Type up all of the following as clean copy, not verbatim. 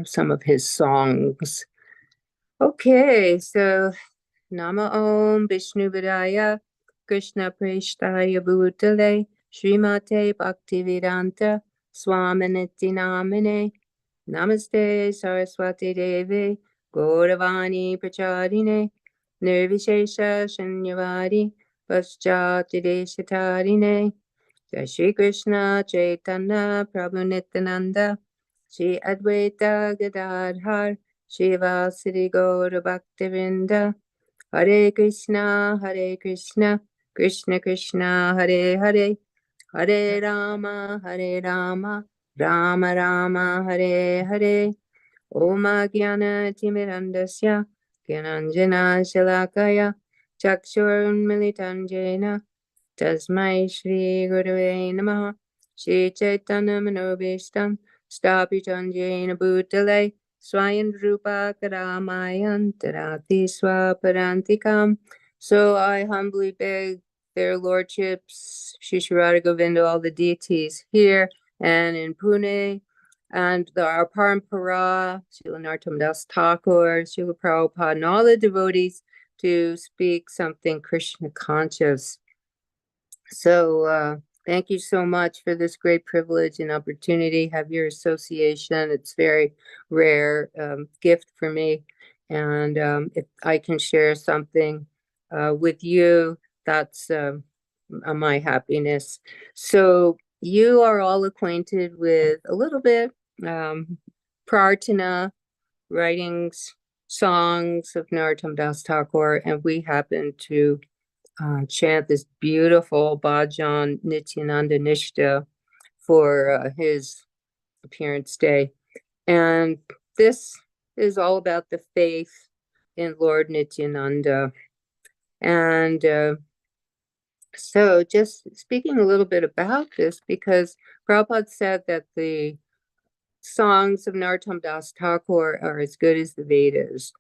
some of his songs. Okay, so Nama Om Vishnu Vidaya Krishna Preshtaya Bhutale Srimate Bhaktivedanta Swaminiti Namine Namaste Saraswati Devi Gauravani Pracharine Nirvishesha Shanyavadi Paschati Deshatarine Jai Shri Krishna Chaitanya Prabhu Nityananda Shri Advaita Gadadhar Shivasiri Gaura Bhaktivinda Hare Krishna Krishna Krishna Hare Hare Hare Rama Rama Rama Hare Hare Om Jnana Timirandasya Gyananjana Shalakaya Chakshurunmilitan Jena Tasmai Shri Gurave Namaha Shri Chaitanya Manobishtam Stapitan Jena Bhutale Swayan Rupa Karamayan Tarati Swaparantikam. So I humbly beg their lordships, Shishirada Govinda, all the deities here and in Pune, and our Parampara, Srila Narottam Das Thakur, Srila Prabhupada, and all the devotees to speak something Krishna conscious. So thank you so much for this great privilege and opportunity. Have your association. It's very rare gift for me. And if I can share something with you, that's my happiness. So you are all acquainted with a little bit Prarthana, writings, songs of Narottam Das Thakur, and we happen to chant this beautiful Bhajan Nityananda Nishta for his appearance day. And this is all about the faith in Lord Nityananda. And so just speaking a little bit about this, because Prabhupada said that the songs of Narottam Das Thakur are as good as the Vedas.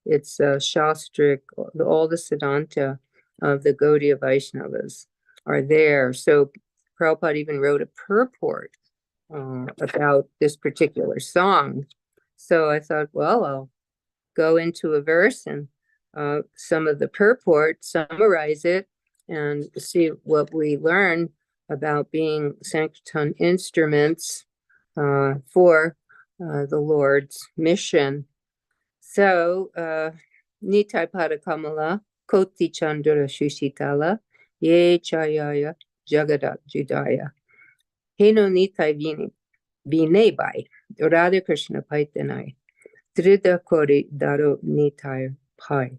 It's Shastric, all the Siddhanta of the Gaudiya Vaishnavas are there. So Prabhupada even wrote a purport about this particular song. So I thought, well, I'll go into a verse and some of the purport, summarize it, and see what we learn about being Sankirtan instruments for the Lord's mission. So, Nitai Padakamala, Koti Chandra Shushitala, Ye Chayaya Jagadat Judaya. Heno Nitai Vine Bai, Radha Krishna Paitanai, Drida Kori Daro Nitai Pai.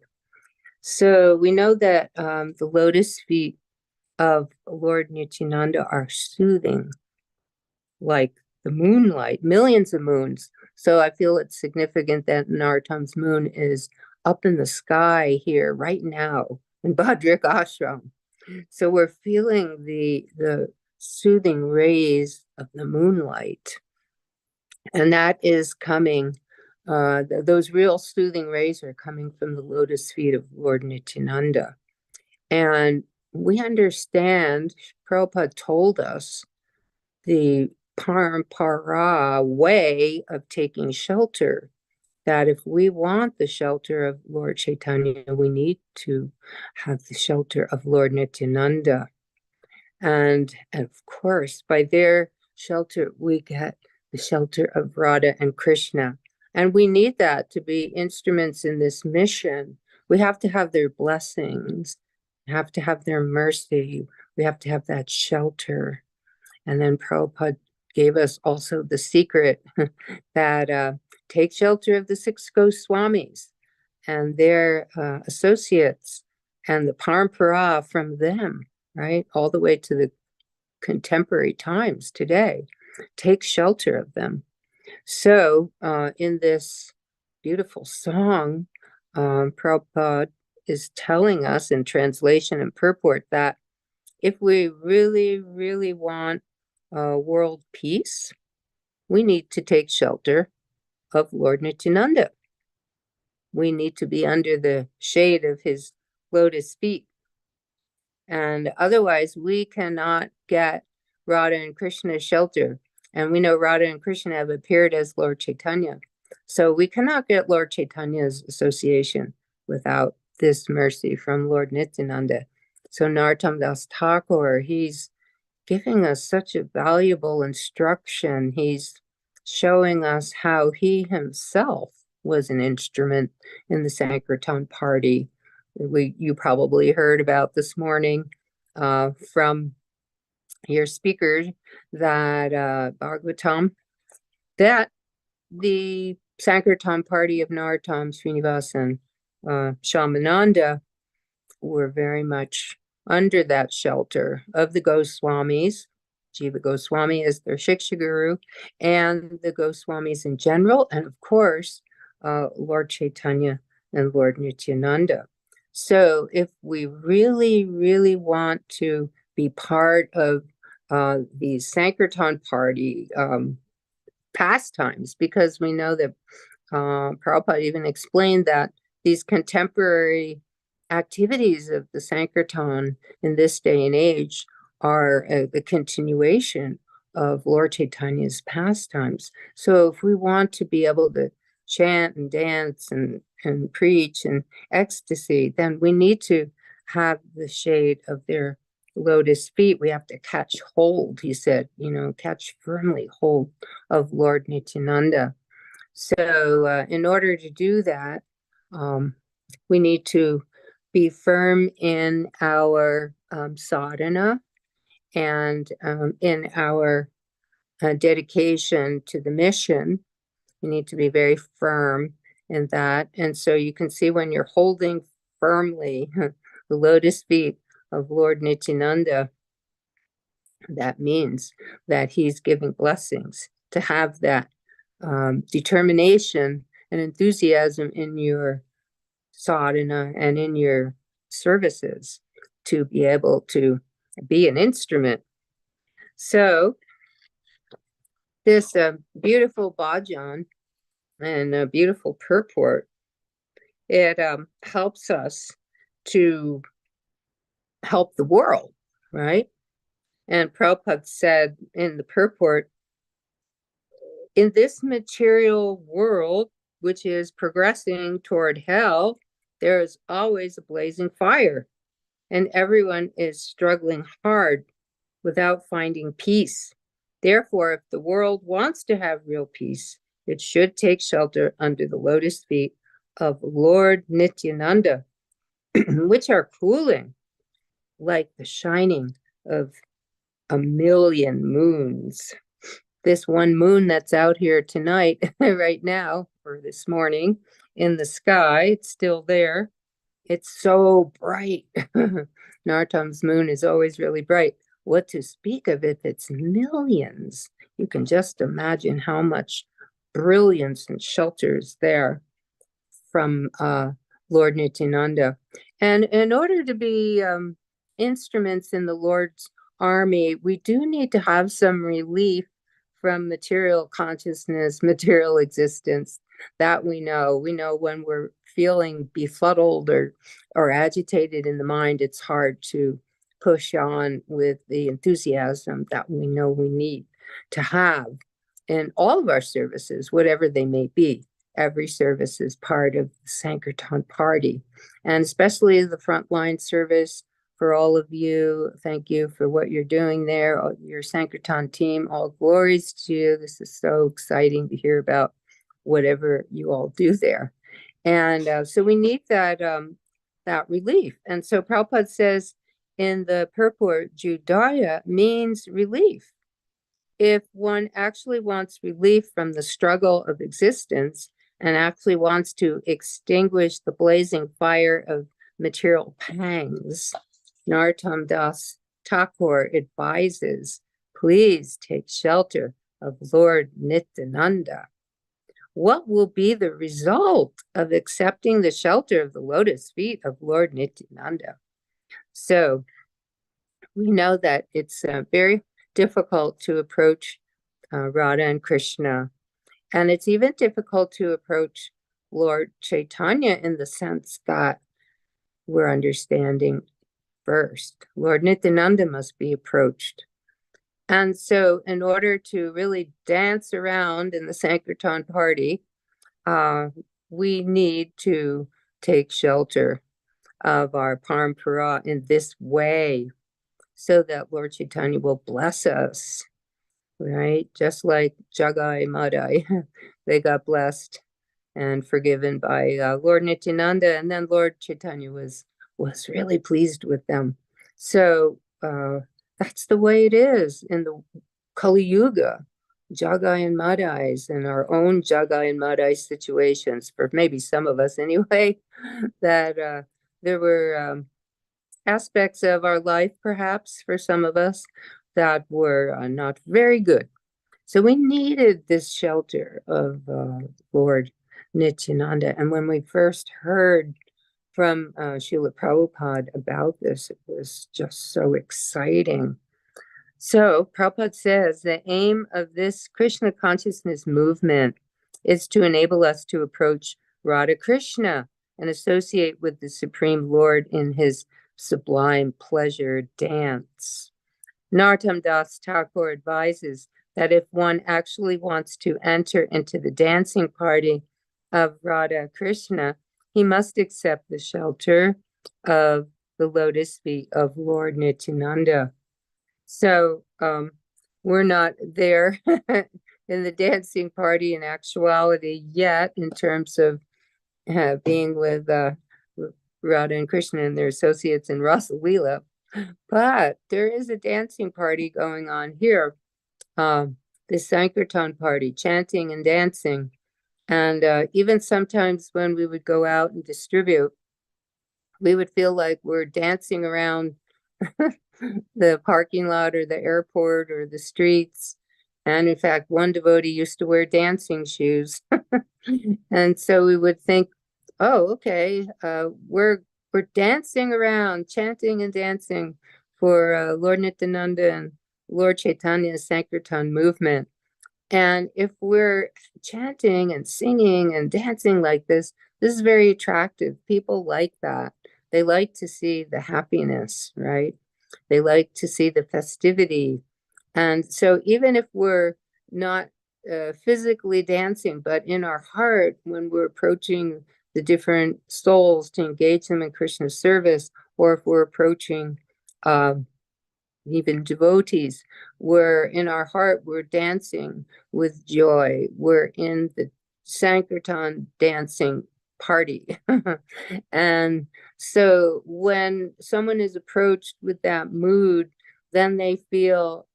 So we know that the lotus feet of Lord Nityananda are soothing, like the moonlight, millions of moons. So I feel it's significant that Narottam's moon is up in the sky here right now in Bhadrak Ashram. So we're feeling the soothing rays of the moonlight. And that is coming, those real soothing rays are coming from the lotus feet of Lord Nityananda. And we understand, Prabhupada told us, the parampara way of taking shelter, that if we want the shelter of Lord Chaitanya, we need to have the shelter of Lord Nityananda. And of course, by their shelter, we get the shelter of Radha and Krishna. And we need that to be instruments in this mission. We have to have their blessings, we have to have their mercy, we have to have that shelter. And then Prabhupada gave us also the secret that take shelter of the 6 Goswamis and their associates and the parampara from them, right? All the way to the contemporary times today. Take shelter of them. So in this beautiful song, Prabhupada is telling us in translation and purport that if we really, really want world peace, we need to take shelter of Lord Nityananda. We need to be under the shade of his lotus feet. And otherwise, we cannot get Radha and Krishna's shelter. And we know Radha and Krishna have appeared as Lord Chaitanya. So we cannot get Lord Chaitanya's association without this mercy from Lord Nityananda. So Narottam Das Thakur, he's giving us such a valuable instruction. He's showing us how he himself was an instrument in the Sankirtan party. You probably heard about this morning from your speakers that Bhagavatam, that the Sankirtan party of Narottam, Srinivasan, Shamananda were very much under that shelter of the Goswamis. Jiva Goswami is their Shiksha Guru, and the Goswamis in general, and of course, Lord Chaitanya and Lord Nityananda. So if we really, really want to be part of the Sankirtan party pastimes, because we know that Prabhupada even explained that these contemporary activities of the Sankirtan in this day and age are the continuation of Lord Chaitanya's pastimes. So if we want to be able to chant and dance and preach and ecstasy, then we need to have the shade of their lotus feet. We have to catch hold, he said, catch firmly hold of Lord Nityananda. So in order to do that, we need to be firm in our sadhana and in our dedication to the mission. We need to be very firm in that. And so you can see when you're holding firmly the lotus feet of Lord Nityananda, that means that he's giving blessings. To have that determination and enthusiasm in your sadhana and in your services to be able to be an instrument. So this beautiful bhajan and a beautiful purport, it helps us to help the world, right? And Prabhupada said in the purport, in this material world, which is progressing toward hell, there is always a blazing fire, and everyone is struggling hard without finding peace. Therefore, if the world wants to have real peace, it should take shelter under the lotus feet of Lord Nityananda, which are cooling like the shining of a million moons. This one moon that's out here tonight, right now, or this morning in the sky, it's still there. It's so bright. Narottam's moon is always really bright. What to speak of if it's millions? You can just imagine how much brilliance and shelter is there from Lord Nityananda. And in order to be instruments in the Lord's army, we do need to have some relief from material consciousness, material existence. That we know. We know when we're feeling befuddled or agitated in the mind, it's hard to push on with the enthusiasm that we know we need to have in all of our services, whatever they may be. Every service is part of the Sankirtan party, and especially the frontline service for all of you. Thank you for what you're doing there, your Sankirtan team. All glories to you. This is so exciting to hear about whatever you all do there. And so we need that relief. And so Prabhupada says in the purport, Judaya means relief. If one actually wants relief from the struggle of existence and actually wants to extinguish the blazing fire of material pangs, Narottam Das Thakur advises, please take shelter of Lord Nityananda. What will be the result of accepting the shelter of the lotus feet of Lord Nityananda? So we know that it's very difficult to approach Radha and Krishna, and it's even difficult to approach Lord Chaitanya in the sense that we're understanding first. Lord Nityananda must be approached. And so in order to really dance around in the Sankirtan party, we need to take shelter of our parampara in this way so that Lord Chaitanya will bless us, right? Just like Jagai Madai, they got blessed and forgiven by Lord Nityananda, and then Lord Chaitanya was really pleased with them. So that's the way it is in the Kali Yuga, Jagai and Madais, and our own Jagai and Madai situations, for maybe some of us anyway, that there were aspects of our life, perhaps for some of us, that were not very good. So we needed this shelter of Lord Nityananda. And when we first heard from Srila Prabhupada about this, it was just so exciting. So Prabhupada says the aim of this Krishna consciousness movement is to enable us to approach Radha Krishna and associate with the Supreme Lord in his sublime pleasure dance. Narottam Das Thakur advises that if one actually wants to enter into the dancing party of Radha Krishna, he must accept the shelter of the lotus feet of Lord Nityananda. So we're not there in the dancing party in actuality yet in terms of being with Radha and Krishna and their associates in Rasa Leela. But there is a dancing party going on here, the Sankirtan party, chanting and dancing. And even sometimes when we would go out and distribute, we would feel like we're dancing around the parking lot or the airport or the streets. And in fact, one devotee used to wear dancing shoes. And so we would think, oh, okay, we're dancing around, chanting and dancing for Lord Nityananda and Lord Chaitanya's Sankirtan movement. And if we're chanting and singing and dancing like this is very attractive. People like that. They like to see the happiness, right? They like to see the festivity. And so even if we're not physically dancing, but in our heart, when we're approaching the different souls to engage them in Krishna's service, or if we're approaching even devotees, we're in our heart, we're dancing with joy. We're in the Sankirtan dancing party. And so when someone is approached with that mood, then they feel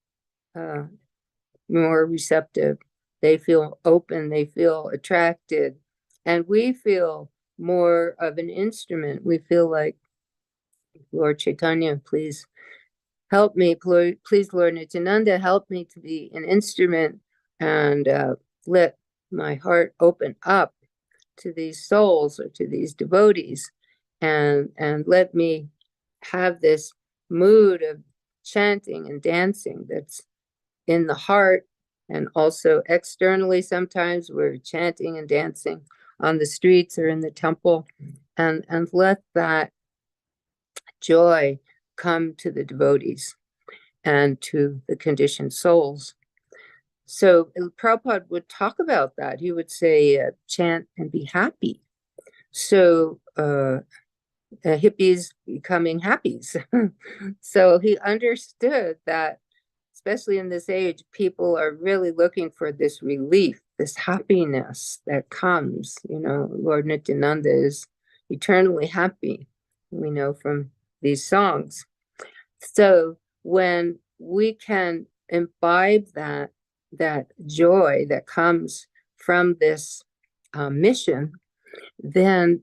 more receptive. They feel open, they feel attracted, and we feel more of an instrument. We feel like, Lord Chaitanya, please help me, please, Lord Nityananda, help me to be an instrument and let my heart open up to these souls or to these devotees, and let me have this mood of chanting and dancing that's in the heart, and also externally. Sometimes we're chanting and dancing on the streets or in the temple, and let that joy come to the devotees and to the conditioned souls. So Prabhupada would talk about that. He would say, chant and be happy. So hippies becoming happies. So he understood that, especially in this age, people are really looking for this relief, this happiness that comes. Lord Nityananda is eternally happy, we know from these songs. So when we can imbibe that joy that comes from this mission, then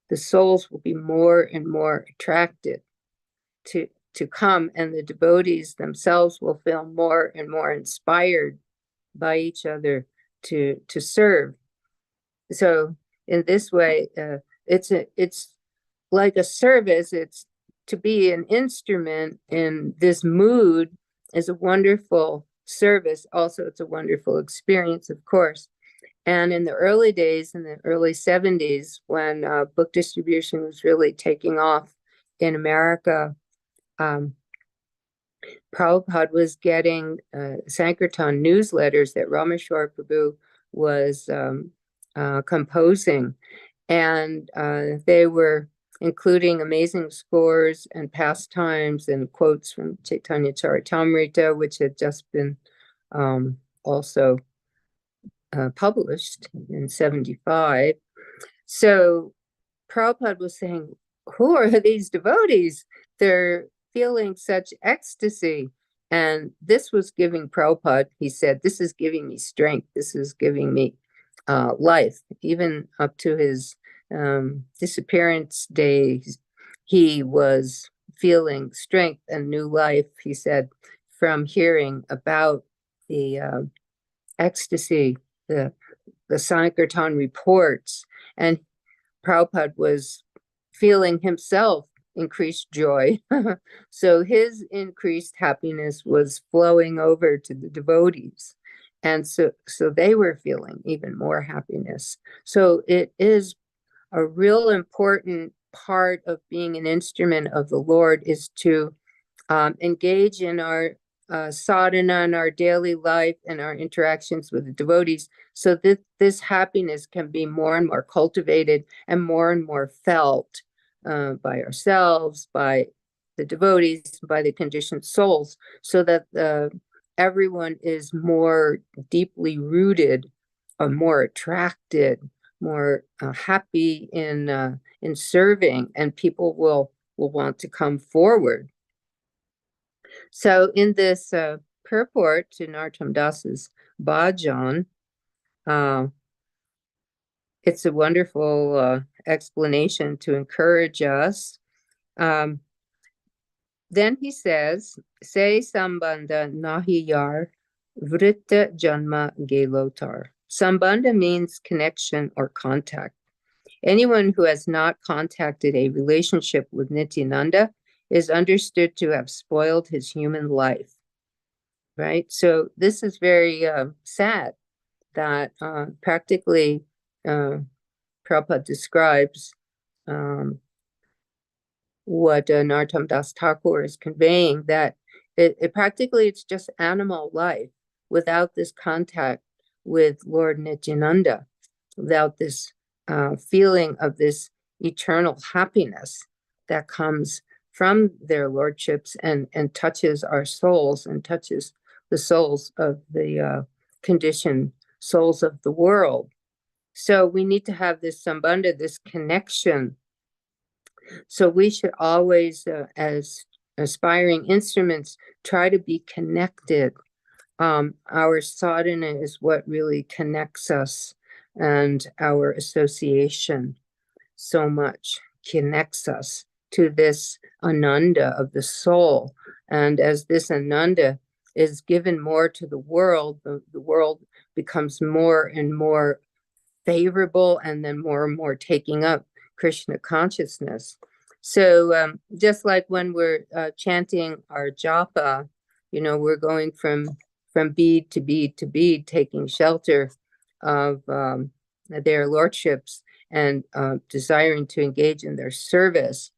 the souls will be more and more attracted to come, and the devotees themselves will feel more and more inspired by each other to serve. So in this way, it's like a service. It's to be an instrument in this mood is a wonderful service. Also, it's a wonderful experience, of course. And in the early days, in the early 70s, when book distribution was really taking off in America, Prabhupada was getting Sankirtan newsletters that Rameshwar Prabhu was composing, and they were including amazing scores and pastimes and quotes from Chaitanya Charitamrita, which had just been also published in 75. So Prabhupada was saying, who are these devotees? They're feeling such ecstasy. And this was giving Prabhupada, he said, this is giving me strength. This is giving me life. Even up to his disappearance days, he was feeling strength and new life, he said, from hearing about the ecstasy, the Sankirtan reports. And Prabhupada was feeling himself increased joy. So his increased happiness was flowing over to the devotees. And so they were feeling even more happiness. So it is a real important part of being an instrument of the Lord is to engage in our sadhana and our daily life and our interactions with the devotees so that this happiness can be more and more cultivated and more felt by ourselves, by the devotees, by the conditioned souls, so that everyone is more deeply rooted or more attracted, more happy in serving, and people will want to come forward. So in this purport to Narottam Das's Bhajan, it's a wonderful explanation to encourage us. Then he says, Se sambandha nahi yar vritta janma gelotar. Sambandha means connection or contact. Anyone who has not contacted a relationship with Nityananda is understood to have spoiled his human life. Right? So this is very sad that practically Prabhupada describes what Narottam Das Thakur is conveying, that it practically it's just animal life without this contact with Lord Nityananda, without this feeling of this eternal happiness that comes from their lordships and touches our souls and touches the souls of the conditioned souls of the world. So we need to have this sambandha, this connection. So we should always, as aspiring instruments, try to be connected. Our sadhana is what really connects us, and our association so much connects us to this ananda of the soul. And as this ananda is given more to the world becomes more and more favorable, and then more and more taking up Krishna consciousness. So just like when we're chanting our japa, we're going from bead to bead to bead, taking shelter of their lordships and desiring to engage in their service.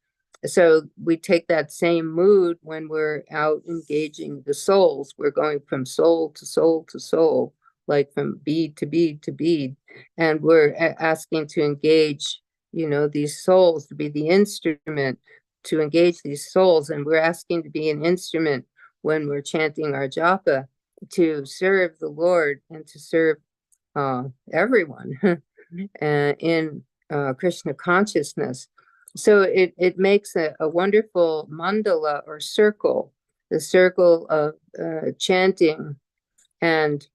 So we take that same mood when we're out engaging the souls. We're going from soul to soul to soul, like from bead to bead to bead. And we're asking to engage, these souls, to be the instrument to engage these souls. And we're asking to be an instrument when we're chanting our japa to serve the Lord and to serve everyone in Krishna consciousness. So it makes a wonderful mandala or circle, the circle of chanting and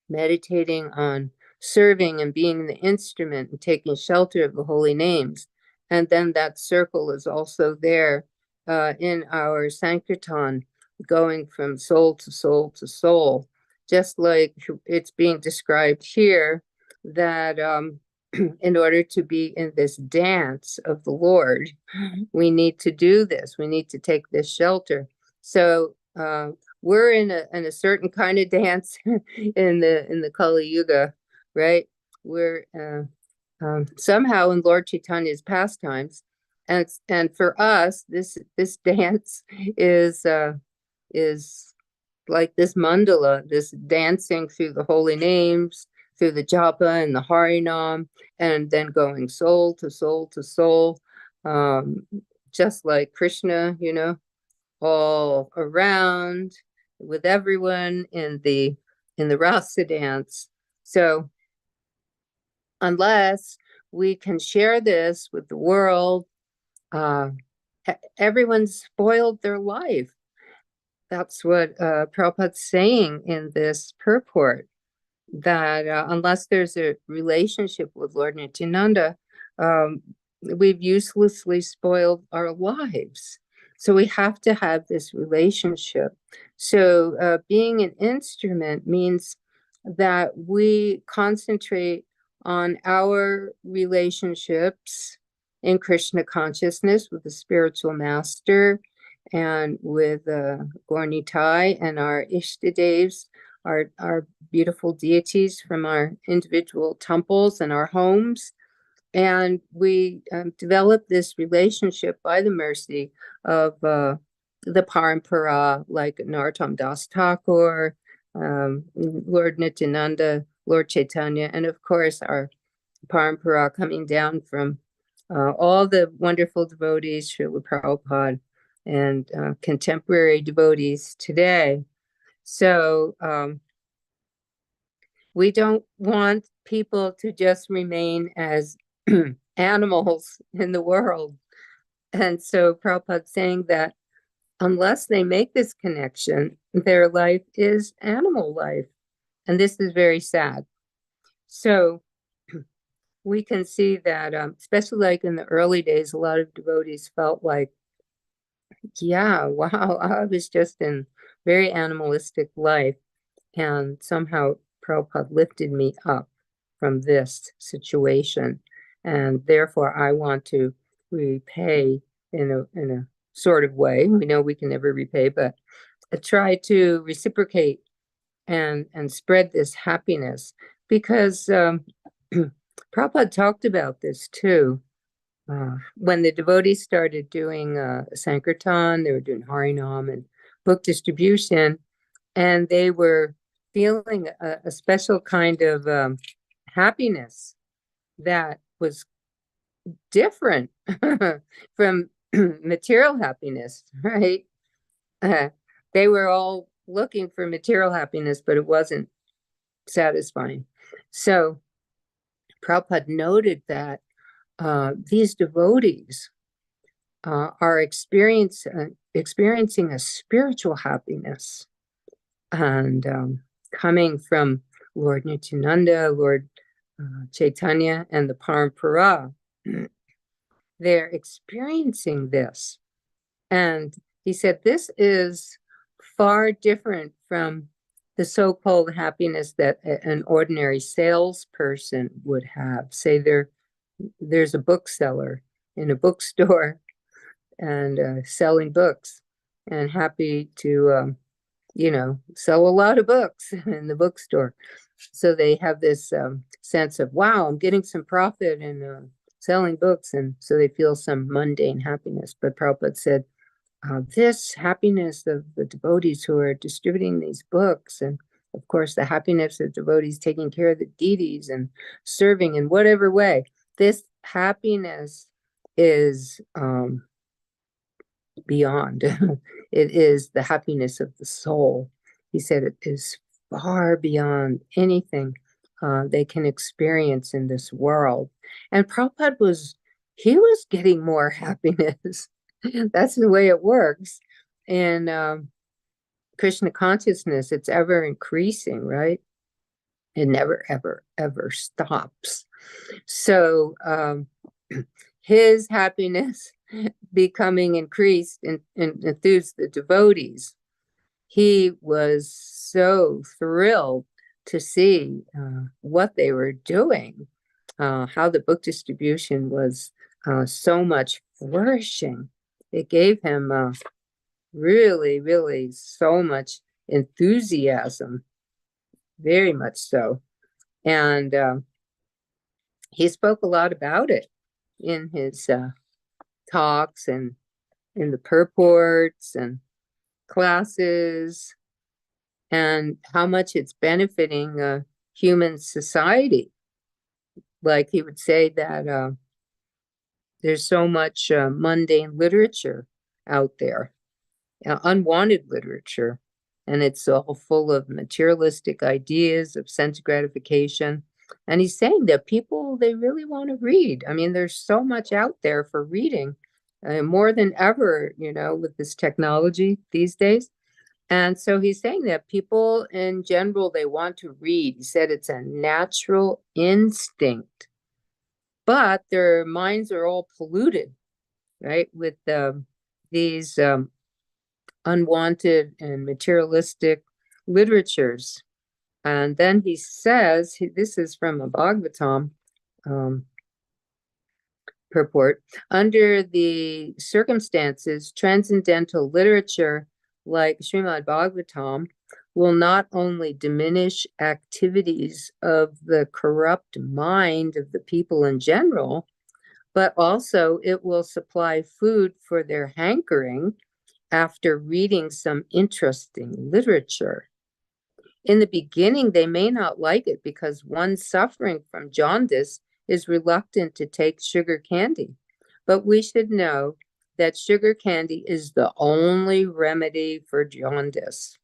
meditating on serving and being the instrument and taking shelter of the holy names. And then that circle is also there in our Sankirtan, going from soul to soul to soul, just like it's being described here, that in order to be in this dance of the Lord, we need to do this. We need to take this shelter. So we're in a certain kind of dance in the Kali Yuga, right? We're somehow in Lord Chaitanya's pastimes, and for us, this dance is is like this mandala, this dancing through the holy names, through the japa and the harinam, and then going soul to soul to soul, um, just like Krishna, all around with everyone in the rasa dance. So unless we can share this with the world, uh, everyone's spoiled their life. That's what Prabhupada's saying in this purport, that unless there's a relationship with Lord Nityananda, um, we've uselessly spoiled our lives. So we have to have this relationship. So being an instrument means that we concentrate on our relationships in Krishna consciousness with the spiritual master and with Gornitai and our Ishtadevs, our beautiful deities from our individual temples and our homes. And we develop this relationship by the mercy of the Parampara, like Narottam Das Thakur, Lord Nityananda, Lord Chaitanya, and of course our Parampara coming down from all the wonderful devotees, Srila Prabhupada, and contemporary devotees today. So we don't want people to just remain as animals in the world. And so Prabhupada's saying that unless they make this connection, their life is animal life. And this is very sad. So we can see that, especially like in the early days, a lot of devotees felt like, yeah, wow, I was just in very animalistic life. And somehow Prabhupada lifted me up from this situation. And therefore, I want to repay in a sort of way. We know we can never repay, but I try to reciprocate and spread this happiness, because Prabhupada talked about this too. When the devotees started doing Sankirtan, they were doing Harinam and book distribution, and they were feeling a special kind of happiness that was different from material happiness, right? They were all looking for material happiness, but it wasn't satisfying. So Prabhupada noted that these devotees are experiencing a spiritual happiness, and coming from Lord Nityananda, Lord Chaitanya, and the Parampara, they're experiencing this. And he said, this is far different from the so-called happiness that an ordinary salesperson would have. Say there's a bookseller in a bookstore and selling books, and happy to sell a lot of books in the bookstore. So they have this sense of, wow, I'm getting some profit in selling books. And so they feel some mundane happiness. But Prabhupada said, this happiness of the devotees who are distributing these books, and of course, the happiness of devotees taking care of the deities and serving in whatever way, this happiness is beyond. It is the happiness of the soul. He said it is far beyond anything they can experience in this world. And Prabhupada was getting more happiness. That's the way it works. And Krishna consciousness, it's ever increasing, right? It never, ever, ever stops. So his happiness becoming increased and enthused the devotees. He was so thrilled to see what they were doing, how the book distribution was so much flourishing. It gave him really, really so much enthusiasm, very much so. And he spoke a lot about it in his talks and in the purports. And classes and how much it's benefiting human society. Like he would say that there's so much mundane literature out there, unwanted literature, and it's all full of materialistic ideas of sense gratification. And he's saying that people, they really want to read. I mean, there's so much out there for reading, more than ever, with this technology these days. And so he's saying that people in general, they want to read. He said it's a natural instinct, but their minds are all polluted, right, with these unwanted and materialistic literatures. And then he says, this is from a Bhagavatam purport, under the circumstances, transcendental literature like Srimad Bhagavatam will not only diminish activities of the corrupt mind of the people in general, but also it will supply food for their hankering after reading some interesting literature. In the beginning, they may not like it because one suffering from jaundice is reluctant to take sugar candy. But we should know that sugar candy is the only remedy for jaundice.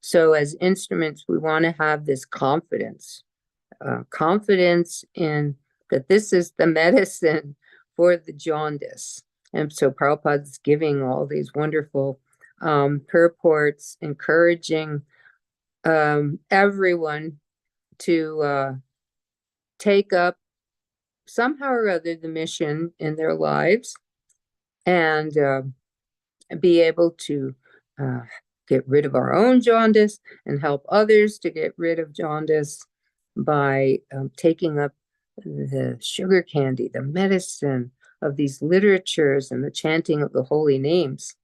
So as instruments, we want to have this confidence in that this is the medicine for the jaundice. And so Prabhupada's giving all these wonderful purports, encouraging everyone to take up somehow or other the mission in their lives and be able to get rid of our own jaundice and help others to get rid of jaundice by taking up the sugar candy, the medicine of these literatures and the chanting of the holy names.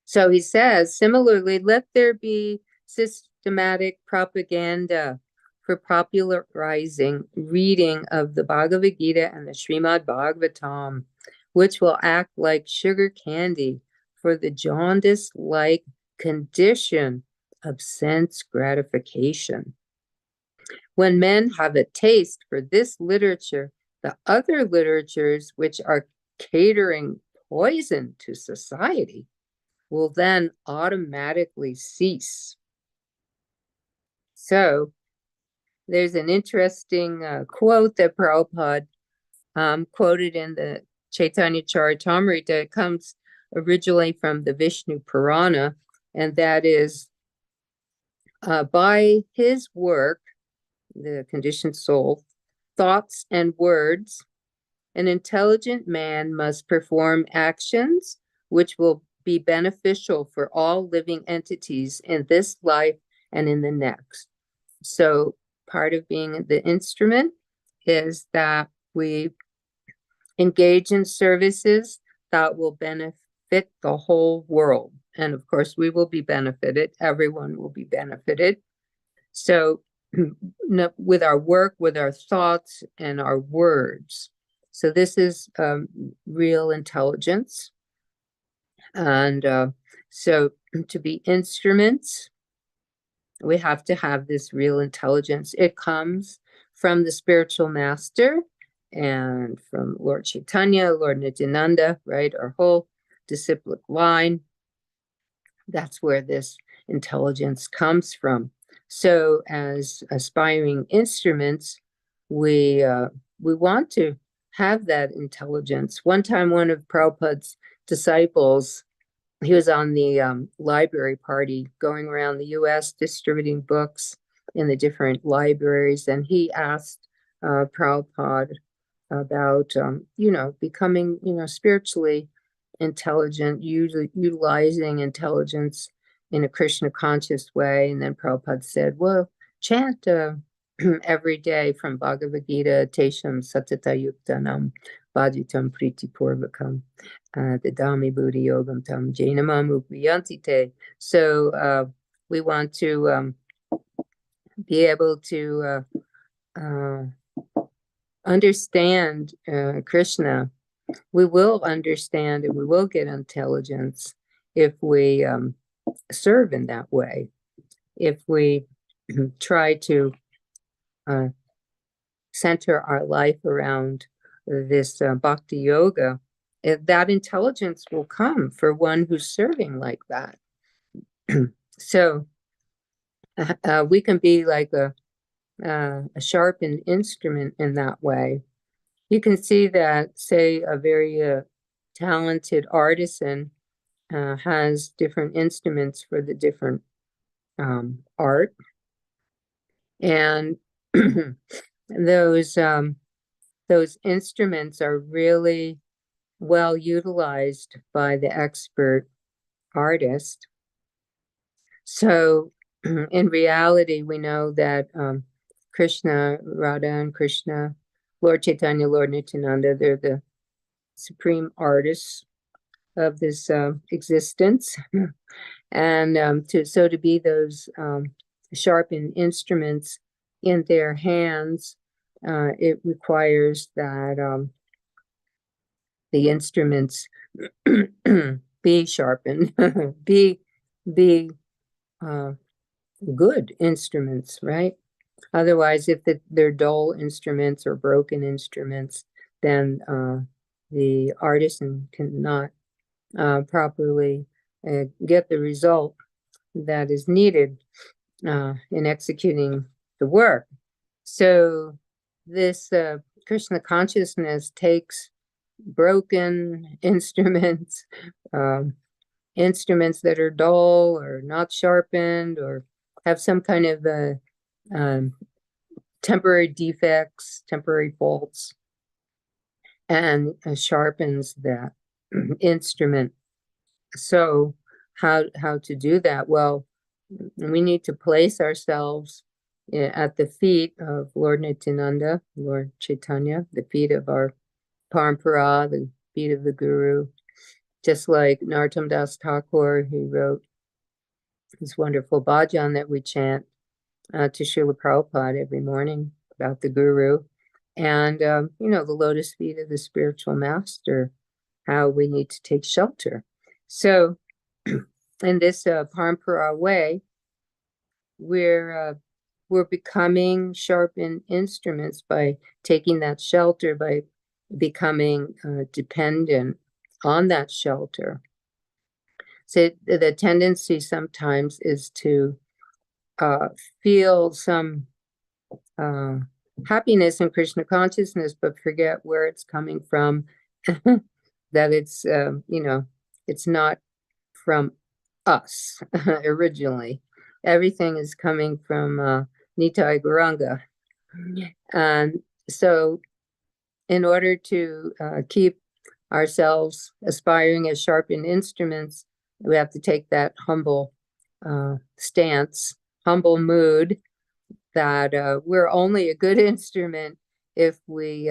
So he says, similarly, let there be systematic propaganda for popularizing reading of the Bhagavad Gita and the Srimad Bhagavatam, which will act like sugar candy for the jaundice-like condition of sense gratification. When men have a taste for this literature, the other literatures which are catering poison to society will then automatically cease. So there's an interesting quote that Prabhupada quoted in the Chaitanya Charitamrita. It comes originally from the Vishnu Purana, and that is, by his work, the conditioned soul, thoughts and words, an intelligent man must perform actions which will be beneficial for all living entities in this life and in the next. So part of being the instrument is that we engage in services that will benefit the whole world. And of course, we will be benefited. Everyone will be benefited. So with our work, with our thoughts and our words. So this is real intelligence. And so to be instruments, we have to have this real intelligence. It comes from the spiritual master and from Lord Chaitanya, Lord Nityananda, right? Our whole disciplic line. That's where this intelligence comes from. So as aspiring instruments, we want to have that intelligence. One time, one of Prabhupada's disciples, he was on the library party going around the US distributing books in the different libraries, and he asked Prabhupada about, becoming, spiritually intelligent, utilizing intelligence in a Krishna conscious way. And then Prabhupada said, well, chant every day from Bhagavad Gita, Tesham Satata Yuktanam Bhajitam Priti Purvakam Dadami Buddhi Yogam Tam Jainamam Upayantite. So we want to be able to understand Krishna. We will understand and we will get intelligence if we serve in that way. If we try to center our life around this bhakti yoga, that intelligence will come for one who's serving like that. So we can be like a sharpened instrument in that way. You can see that, say, a very talented artisan has different instruments for the different art, and those instruments are really well utilized by the expert artist. So in reality, we know that Krishna, Radha and Krishna, Lord Chaitanya, Lord Nityananda, they're the supreme artists of this existence. And to be those sharpened instruments in their hands, it requires that the instruments be sharpened, be good instruments, right? Otherwise, if they're dull instruments or broken instruments, then the artisan cannot properly get the result that is needed in executing the work. So this Krishna consciousness takes broken instruments, instruments that are dull or not sharpened or have some kind of temporary defects, temporary faults, and sharpens that instrument. So how to do that? Well, we need to place ourselves at the feet of Lord Nityananda, Lord Chaitanya, the feet of our Parampara, the feet of the Guru, just like Narottam Das Thakur, who wrote this wonderful bhajan that we chant to Srila Prabhupada every morning about the Guru, and the lotus feet of the spiritual master, how we need to take shelter. So in this Parampara way, we're becoming sharpened instruments by taking that shelter, by becoming dependent on that shelter. So the tendency sometimes is to feel some happiness in Krishna consciousness, but forget where it's coming from, that it's, it's not from us originally. Everything is coming from Nitai Gauranga. And so in order to keep ourselves aspiring as sharpened instruments, we have to take that humble stance, humble mood, that we're only a good instrument if we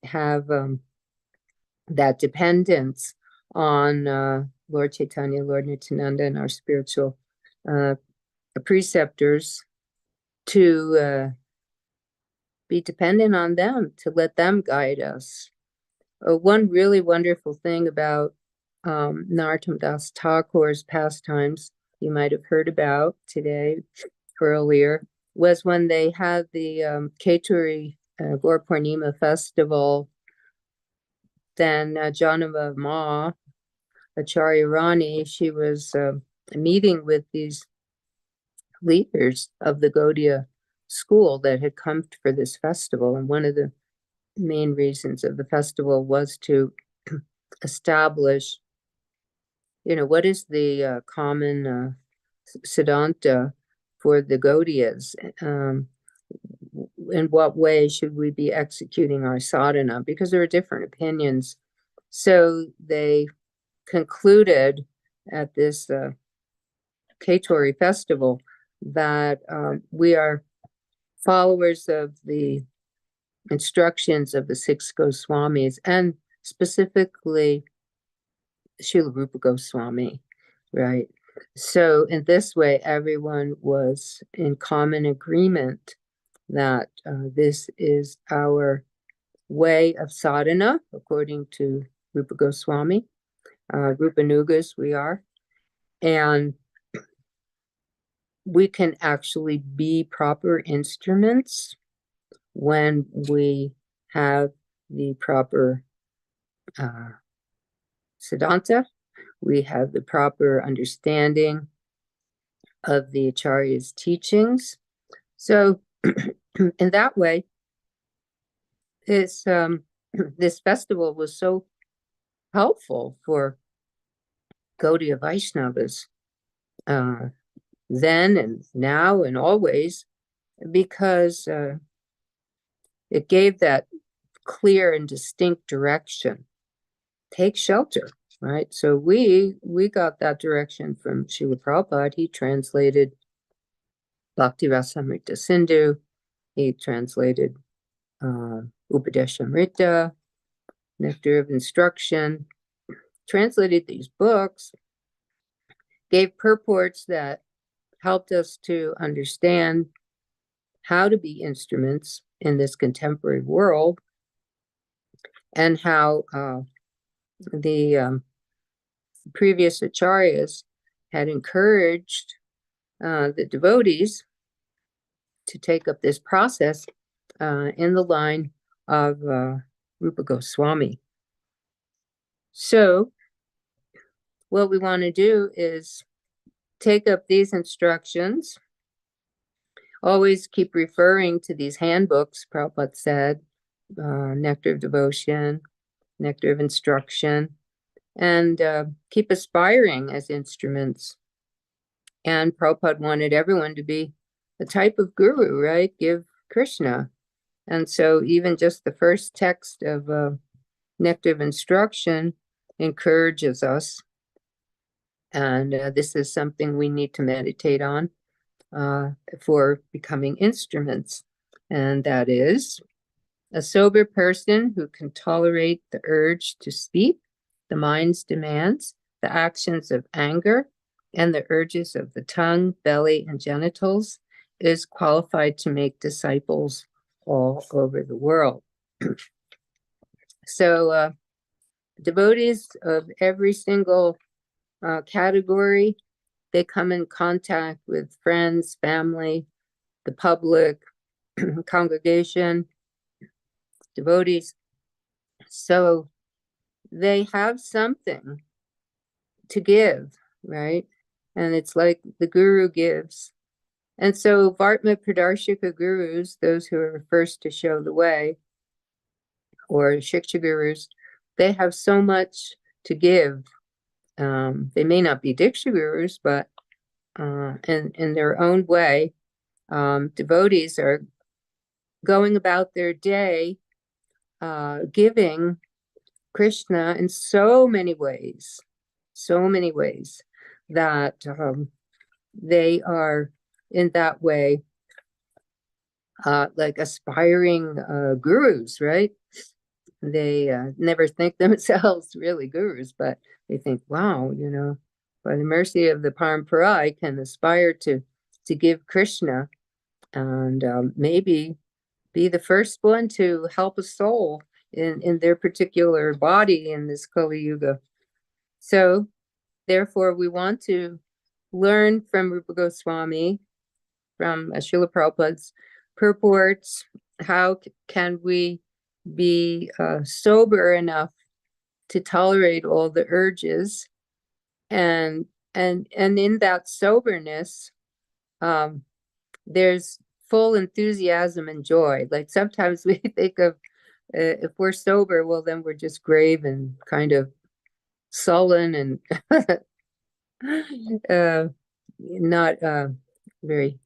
have that dependence on Lord Chaitanya, Lord Nityananda, and our spiritual preceptors, to be dependent on them, to let them guide us. One really wonderful thing about Narottam Das Thakur's pastimes, you might have heard about today, earlier, was when they had the Keturi Gaur Purnima festival. Then Janava Ma, Acharya Rani, she was meeting with these leaders of the Gaudiya school that had come for this festival. And one of the main reasons of the festival was to establish, what is the common siddhanta for the Gaudiyas? In what way should we be executing our sadhana? Because there are different opinions. So they concluded at this Keturi festival that we are followers of the instructions of the 6 Goswamis, and specifically Srila Rupa Goswami, right? So in this way, everyone was in common agreement that this is our way of sadhana, according to Rupa Goswami. Rupanugas we are, And we can actually be proper instruments when we have the proper siddhanta, we have the proper understanding of the Acharya's teachings. So in that way, this this festival was so helpful for Gaudiya Vaishnavas then and now and always, because it gave that clear and distinct direction. Take shelter, right? So we got that direction from Srila Prabhupada. He translated Bhakti Rasamrita Sindhu. He translated Upadeshamrita, Nectar of Instruction, translated these books, gave purports that helped us to understand how to be instruments in this contemporary world, and how the previous acharyas had encouraged the devotees to take up this process in the line of Rupa Goswami. So what we want to do is take up these instructions, always keep referring to these handbooks, Prabhupada said, Nectar of Devotion, Nectar of Instruction, and keep aspiring as instruments. And Prabhupada wanted everyone to be a type of guru, right? Give Krishna. And so even just the first text of Nectar of Instruction encourages us. And this is something we need to meditate on for becoming instruments. And that is a sober person who can tolerate the urge to speak, the mind's demands, the actions of anger, and the urges of the tongue, belly, and genitals, is qualified to make disciples all over the world. So devotees of every single category, they come in contact with friends, family, the public, congregation, devotees. So they have something to give, right? And it's like the guru gives. And so Vartma Pradarshika gurus, those who are first to show the way, or Shiksha gurus, they have so much to give. They may not be Diksha gurus, but in their own way, devotees are going about their day giving Krishna in so many ways that they are in that way like aspiring gurus, right? They never think themselves really gurus, but they think, wow, by the mercy of the Parampara, I can aspire to give Krishna and maybe be the first one to help a soul in their particular body in this Kali Yuga. So therefore, we want to learn from Rupa Goswami, from Srila Prabhupada's purports. How can we be sober enough to tolerate all the urges, and in that soberness, there's full enthusiasm and joy. Like sometimes we think of if we're sober, well, then we're just grave and kind of sullen and not very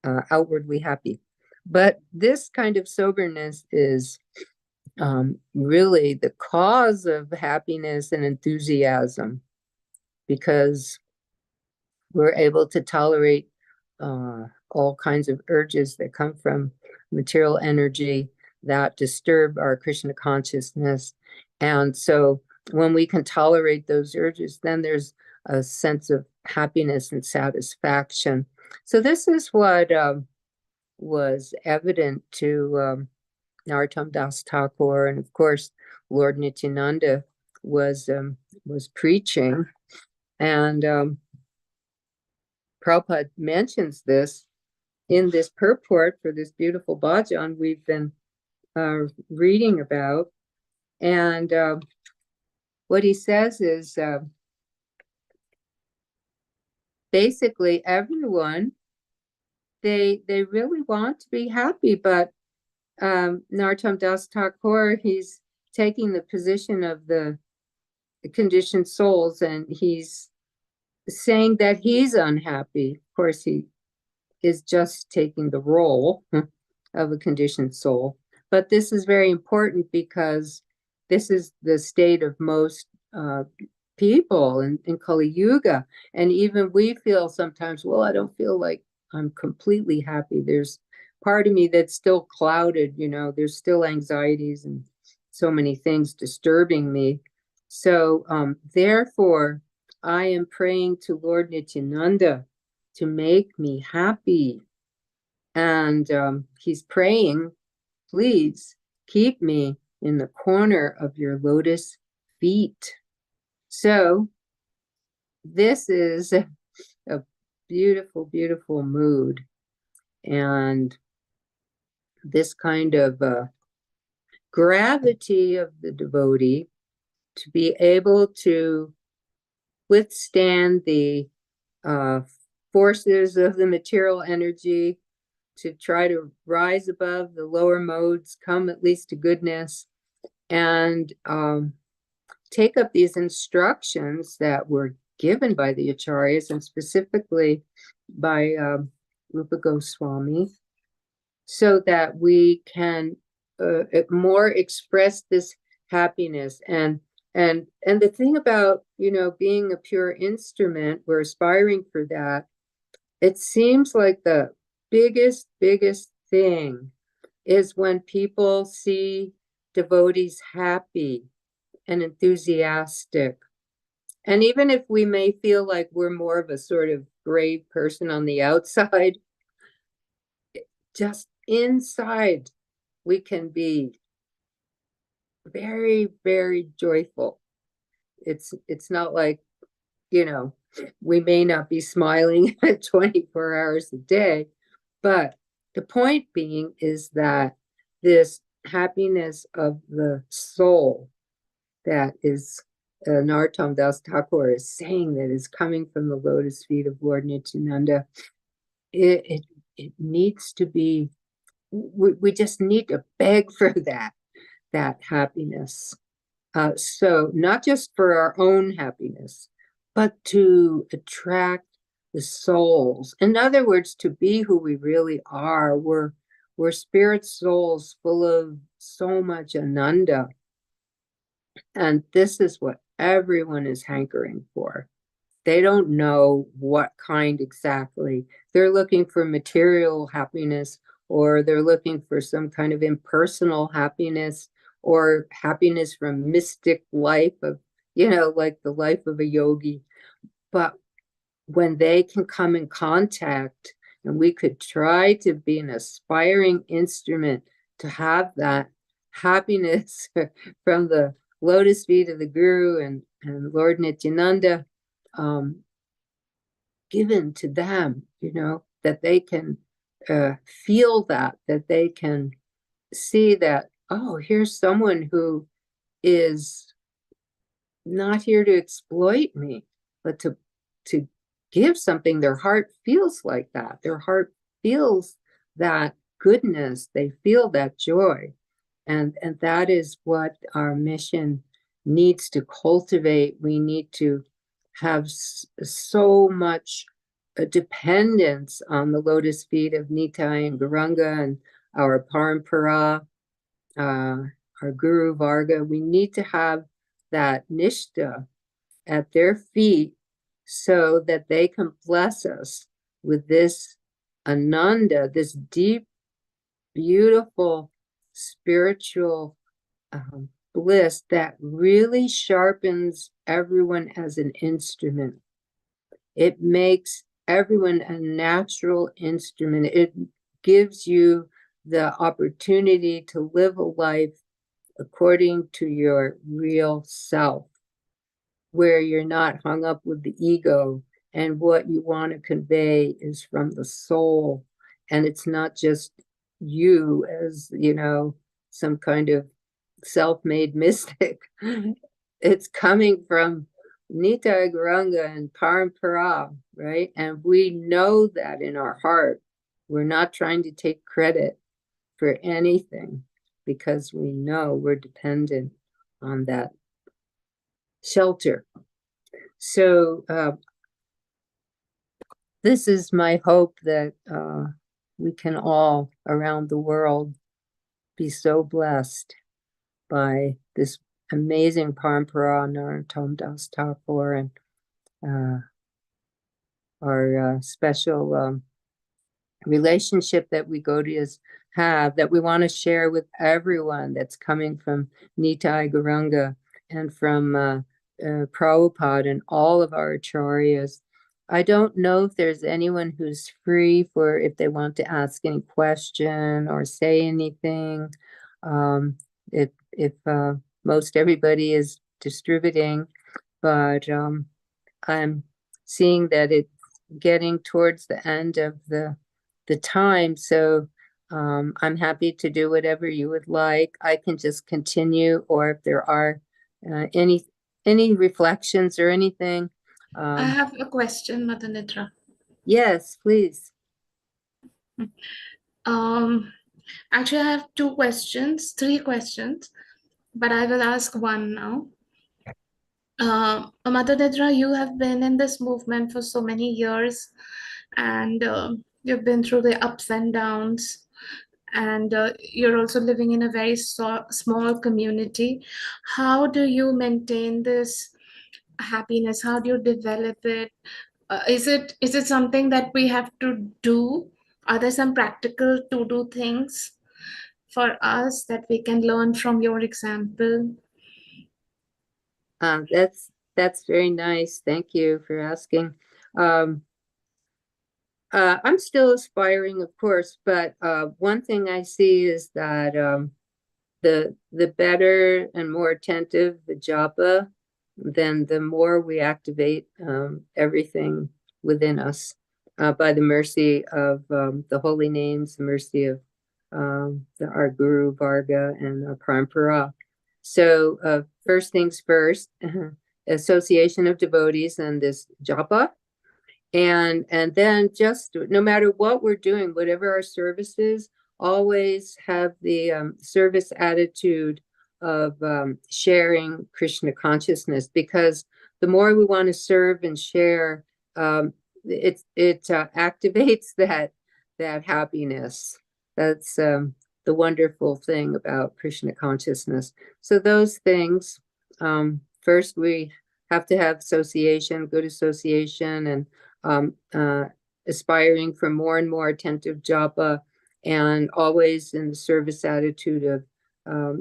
outwardly happy. But this kind of soberness is really the cause of happiness and enthusiasm, because we're able to tolerate all kinds of urges that come from material energy that disturb our Krishna consciousness. And so when we can tolerate those urges, then there's a sense of happiness and satisfaction. So this is what was evident to Narottam Das Thakur, and of course Lord Nityananda was preaching. And Prabhupada mentions this in this purport for this beautiful bhajan we've been reading about. And what he says is basically everyone, they really want to be happy, but Narottam Das Thakur, he's taking the position of the conditioned souls, and he's saying that he's unhappy. Of course, he is just taking the role of a conditioned soul. But this is very important because this is the state of most people in Kali Yuga. And even we feel sometimes, well, I don't feel like I'm completely happy. There's part of me that's still clouded, there's still anxieties and so many things disturbing me. So therefore, I am praying to Lord Nityananda to make me happy. And he's praying, please keep me in the corner of your lotus feet. So this is a beautiful, beautiful mood. And this kind of gravity of the devotee to be able to withstand the forces of the material energy, to try to rise above the lower modes, come at least to goodness, and take up these instructions that were given by the acharyas, and specifically by Rupa Goswami, so that we can more express this happiness. And the thing about, being a pure instrument, we're aspiring for that. It seems like the biggest thing is when people see devotees happy and enthusiastic. And even if we may feel like we're more of a sort of grave person on the outside, just inside we can be very, very joyful. It's not like, we may not be smiling 24 hours a day, but the point being is that this happiness of the soul that is Narottam Das Thakur is saying that is coming from the lotus feet of Lord Nityananda, it needs to be, we just need to beg for that happiness. So not just for our own happiness, but to attract the souls. In other words, to be who we really are. We're spirit souls full of so much ananda. And this is what everyone is hankering for. They don't know what kind exactly. They're looking for material happiness, or they're looking for some kind of impersonal happiness, or happiness from mystic life of, like the life of a yogi. But when they can come in contact, and we could try to be an aspiring instrument to have that happiness from the lotus feet of the Guru and Lord Nityananda, given to them, that they can feel that they can see that, oh, here's someone who is not here to exploit me, but to give something. Their heart feels like that. Their heart feels that goodness. They feel that joy. And that is what our mission needs to cultivate. We need to have so much dependence on the lotus feet of Nitai and Gauranga and our Parampara, our Guru Varga. We need to have that nishta at their feet so that they can bless us with this ananda, this deep, beautiful spiritual bliss that really sharpens everyone as an instrument. It makes everyone a natural instrument. It gives you the opportunity to live a life according to your real self, where you're not hung up with the ego and what you want to convey is from the soul, and it's not just you as, some kind of self-made mystic. It's coming from Nita Garanga and Parampara, right? And we know that in our heart. We're not trying to take credit for anything because we know we're dependent on that shelter. So this is my hope that we can all around the world be so blessed by this amazing Parampara, Narottam Das Thakur, and our special relationship that we Gaudiyas have, that we want to share with everyone, that's coming from Nitai Gauranga and from Prabhupada and all of our acharyas. I don't know if there's anyone who's free for if they want to ask any question or say anything. If most everybody is distributing, but I'm seeing that it's getting towards the end of the time, so I'm happy to do whatever you would like. I can just continue, or if there are any reflections or anything. I have a question, Mother Nidra. Yes, please. Actually, I have three questions, but I will ask one now. Mother Nidra, you have been in this movement for so many years, and you've been through the ups and downs, and you're also living in a very small community. How do you maintain this happiness? How do you develop it? Is it something that we have to do? Are there some practical to do things for us that we can learn from your example? That's very nice. Thank you for asking. I'm still aspiring, of course, but one thing I see is that the better and more attentive the japa, then the more we activate everything within us by the mercy of the holy names, the mercy of our Guru Varga and Parampara. So first things first, association of devotees and this japa. And then just no matter what we're doing, whatever our service is, always have the service attitude of sharing Krishna consciousness, because the more we want to serve and share, it activates that happiness. That's the wonderful thing about Krishna consciousness. So those things, first we have to have association, good association, and aspiring for more and more attentive japa, and always in the service attitude of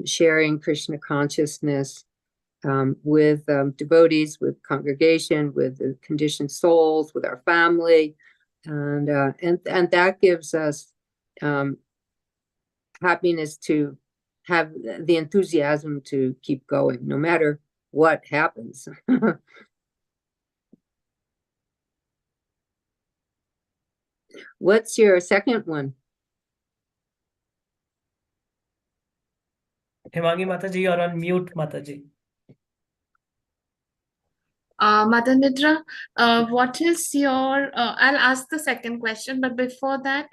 sharing Krishna consciousness with devotees, with congregation, with the conditioned souls, with our family, and that gives us happiness to have the enthusiasm to keep going, no matter what happens. What's your second one? Himangi Mataji, you're on mute, Mataji. Mother Nidra, what is your, I'll ask the second question, but before that,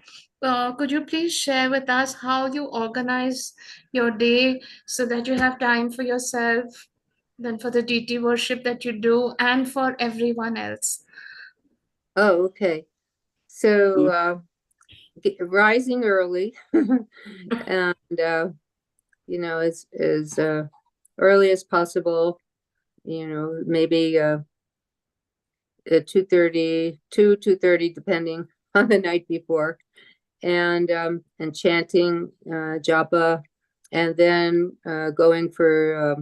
could you please share with us how you organize your day so that you have time for yourself, then for the deity worship that you do, and for everyone else? Oh, okay. So rising early and as early as possible, maybe at 2:30, 2:30, depending on the night before, and chanting japa, and then going for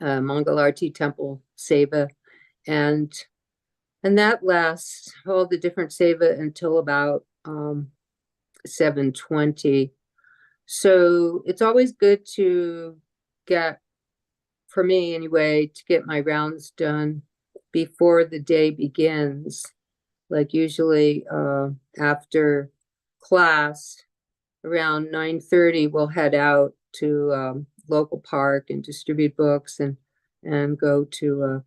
Mangalarti temple seva, and that lasts all the different seva until about 7:20. So it's always good to get, for me anyway, to get my rounds done before the day begins. Like usually after class around 9:30, we'll head out to local park and distribute books and go to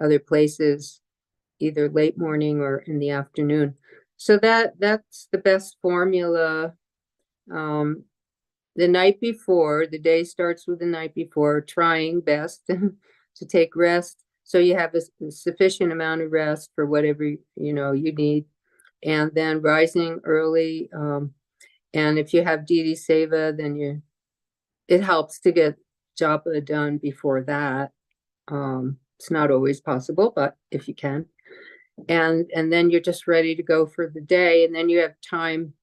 other places, either late morning or in the afternoon. So that's the best formula. The night before, the day starts with the night before, trying best to take rest. So you have a sufficient amount of rest for whatever you need. And then rising early. And if you have Didi Seva, then it helps to get japa done before that. It's not always possible, but if you can. And then you're just ready to go for the day. And then you have time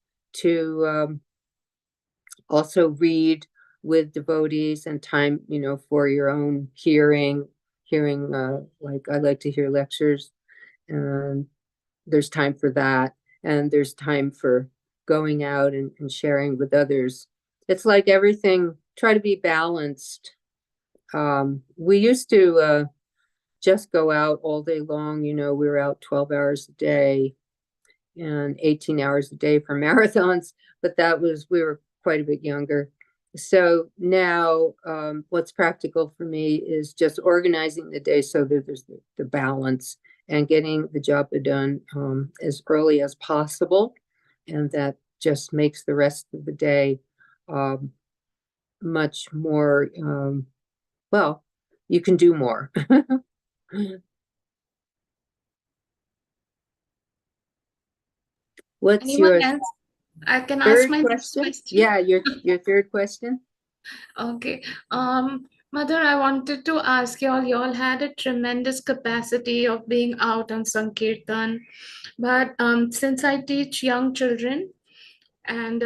to also read with devotees and time, for your own hearing, like I like to hear lectures, and there's time for that. And there's time for going out and sharing with others. It's like everything, try to be balanced. We used to just go out all day long. We were out 12 hours a day and 18 hours a day for marathons, but we were quite a bit younger. So now what's practical for me is just organizing the day so that there's the balance and getting the job done as early as possible. And that just makes the rest of the day much more, well, you can do more. What's Anyone your else? I can ask third my next question? question. Yeah, your third question. Okay. Mother, I wanted to ask y'all had a tremendous capacity of being out on Sankirtan, but since I teach young children, and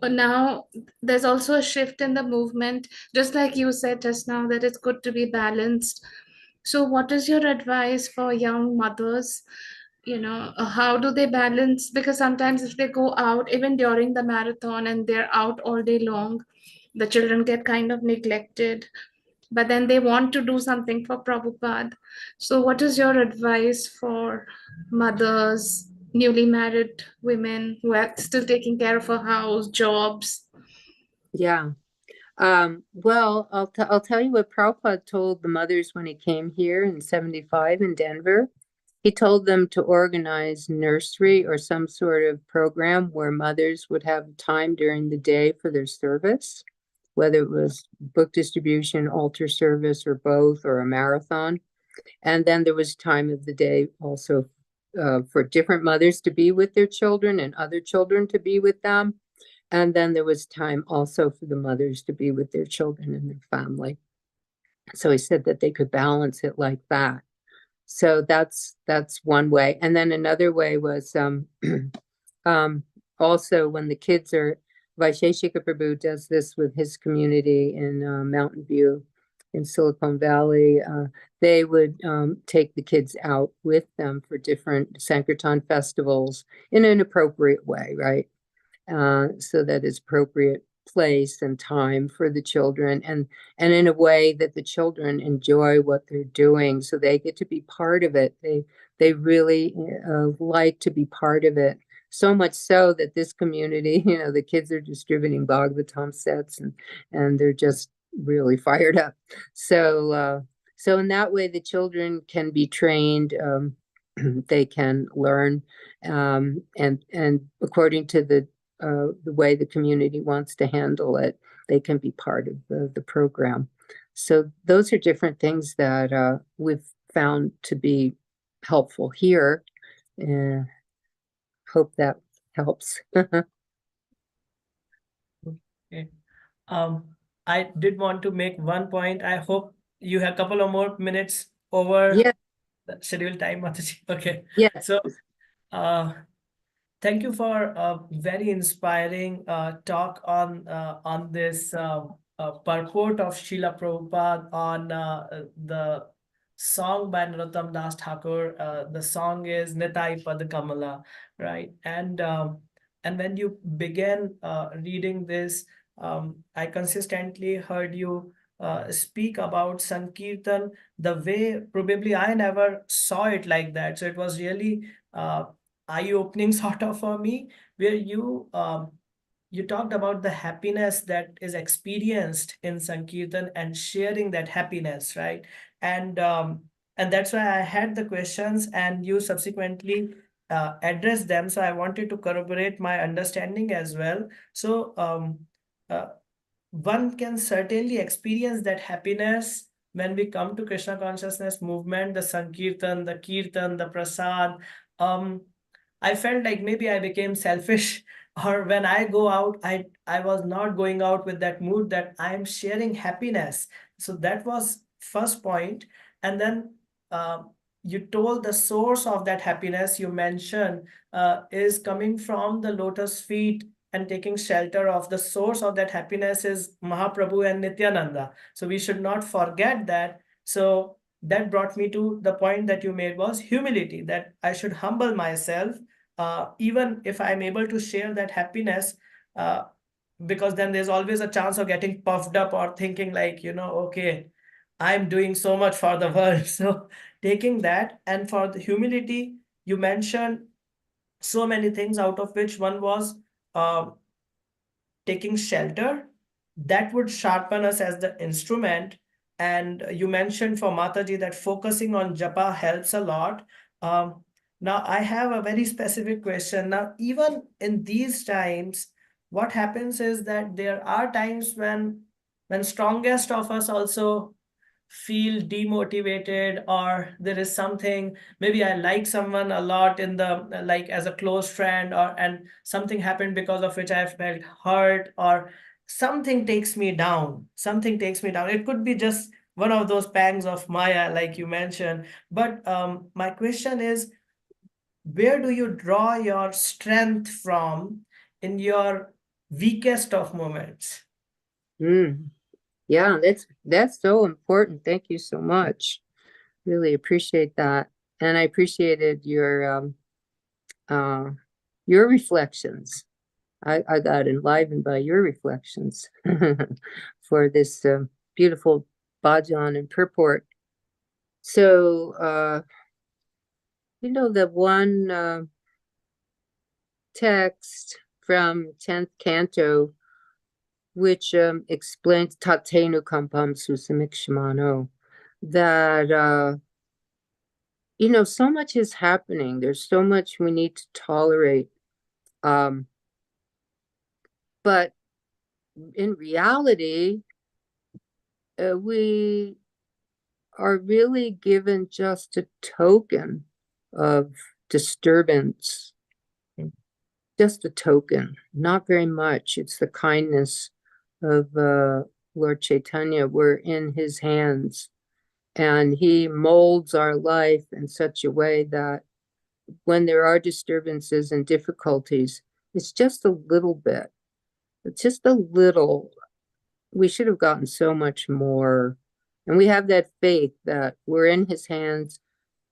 now there's also a shift in the movement, just like you said just now, that it's good to be balanced. So what is your advice for young mothers? How do they balance? Because sometimes if they go out even during the marathon and they're out all day long, the children get kind of neglected, but then they want to do something for Prabhupada. So what is your advice for mothers, newly married women who are still taking care of a house, jobs? Yeah. Well, I'll tell you what Prabhupada told the mothers when he came here in 75 in Denver. He told them to organize nursery or some sort of program where mothers would have time during the day for their service, whether it was book distribution, altar service, or both, or a marathon. And then there was time of the day also for different mothers to be with their children and other children to be with them. And then there was time also for the mothers to be with their children and their family. So he said that they could balance it like that. So that's one way. And then another way was also when the kids are, Vaisheshika Prabhu does this with his community in Mountain View in Silicon Valley. They would take the kids out with them for different Sankirtan festivals in an appropriate way, right? So that it's appropriate place and time for the children, and in a way that the children enjoy what they're doing, so they get to be part of it. They really like to be part of it, so much so that this community, the kids are distributing Bhagavatam sets, and they're just really fired up. So in that way, the children can be trained. They can learn, and according to the way the community wants to handle it, they can be part of the program. So those are different things that we've found to be helpful here. Hope that helps. Okay. I did want to make one point. I hope you have a couple of more minutes over Yeah, the scheduled time, Mataji. Okay. yes. So, thank you for a very inspiring talk on this purport of Srila Prabhupada on the song by Narottam Das Thakur. The song is Nitai Pad Kamala, right? And when you began reading this, I consistently heard you speak about Sankirtan the way probably I never saw it like that. So it was really eye-opening sort of for me, where you talked about the happiness that is experienced in Sankirtan and sharing that happiness, right? And that's why I had the questions, and you subsequently addressed them. So I wanted to corroborate my understanding as well. So uh, one can certainly experience that happiness when we come to Krishna consciousness movement, the Sankirtan, the Kirtan, the Prasad. Um, I felt like maybe I became selfish, or when I go out, I was not going out with that mood that I am sharing happiness. So that was first point. And then uh, you told the source of that happiness you mentioned is coming from the lotus feet, and taking shelter of the source of that happiness is Mahaprabhu and Nityananda. So we should not forget that. So that brought me to the point that you made, was humility, that I should humble myself, even if I'm able to share that happiness, uh, because then there's always a chance of getting puffed up or thinking like, okay, I'm doing so much for the world. So taking that, and for the humility, you mentioned so many things, out of which one was uh, taking shelter. That would sharpen us as the instrument. And you mentioned for Mataji that focusing on japa helps a lot. Um, Now, I have a very specific question. Now, even in these times, what happens is that there are times when strongest of us also feel demotivated, or there is something, maybe I like someone a lot in the, like, as a close friend, or and something happened because of which I felt hurt, or something takes me down. It could be just one of those pangs of Maya, like you mentioned. But my question is, where do you draw your strength from in your weakest of moments? Mm. Yeah, that's so important. Thank you so much. Really appreciate that. And I appreciated your reflections. I got enlivened by your reflections for this beautiful bhajan and purport. So the one text from 10th canto, which explains Tatenu Kampam Susamikshmano, that so much is happening. There's so much we need to tolerate. But in reality, we are really given just a token of disturbance, just a token, not very much. It's the kindness of Lord Chaitanya. We're in his hands, and he molds our life in such a way that when there are disturbances and difficulties, it's just a little bit. It's just a little. We should have gotten so much more. And we have that faith that we're in his hands.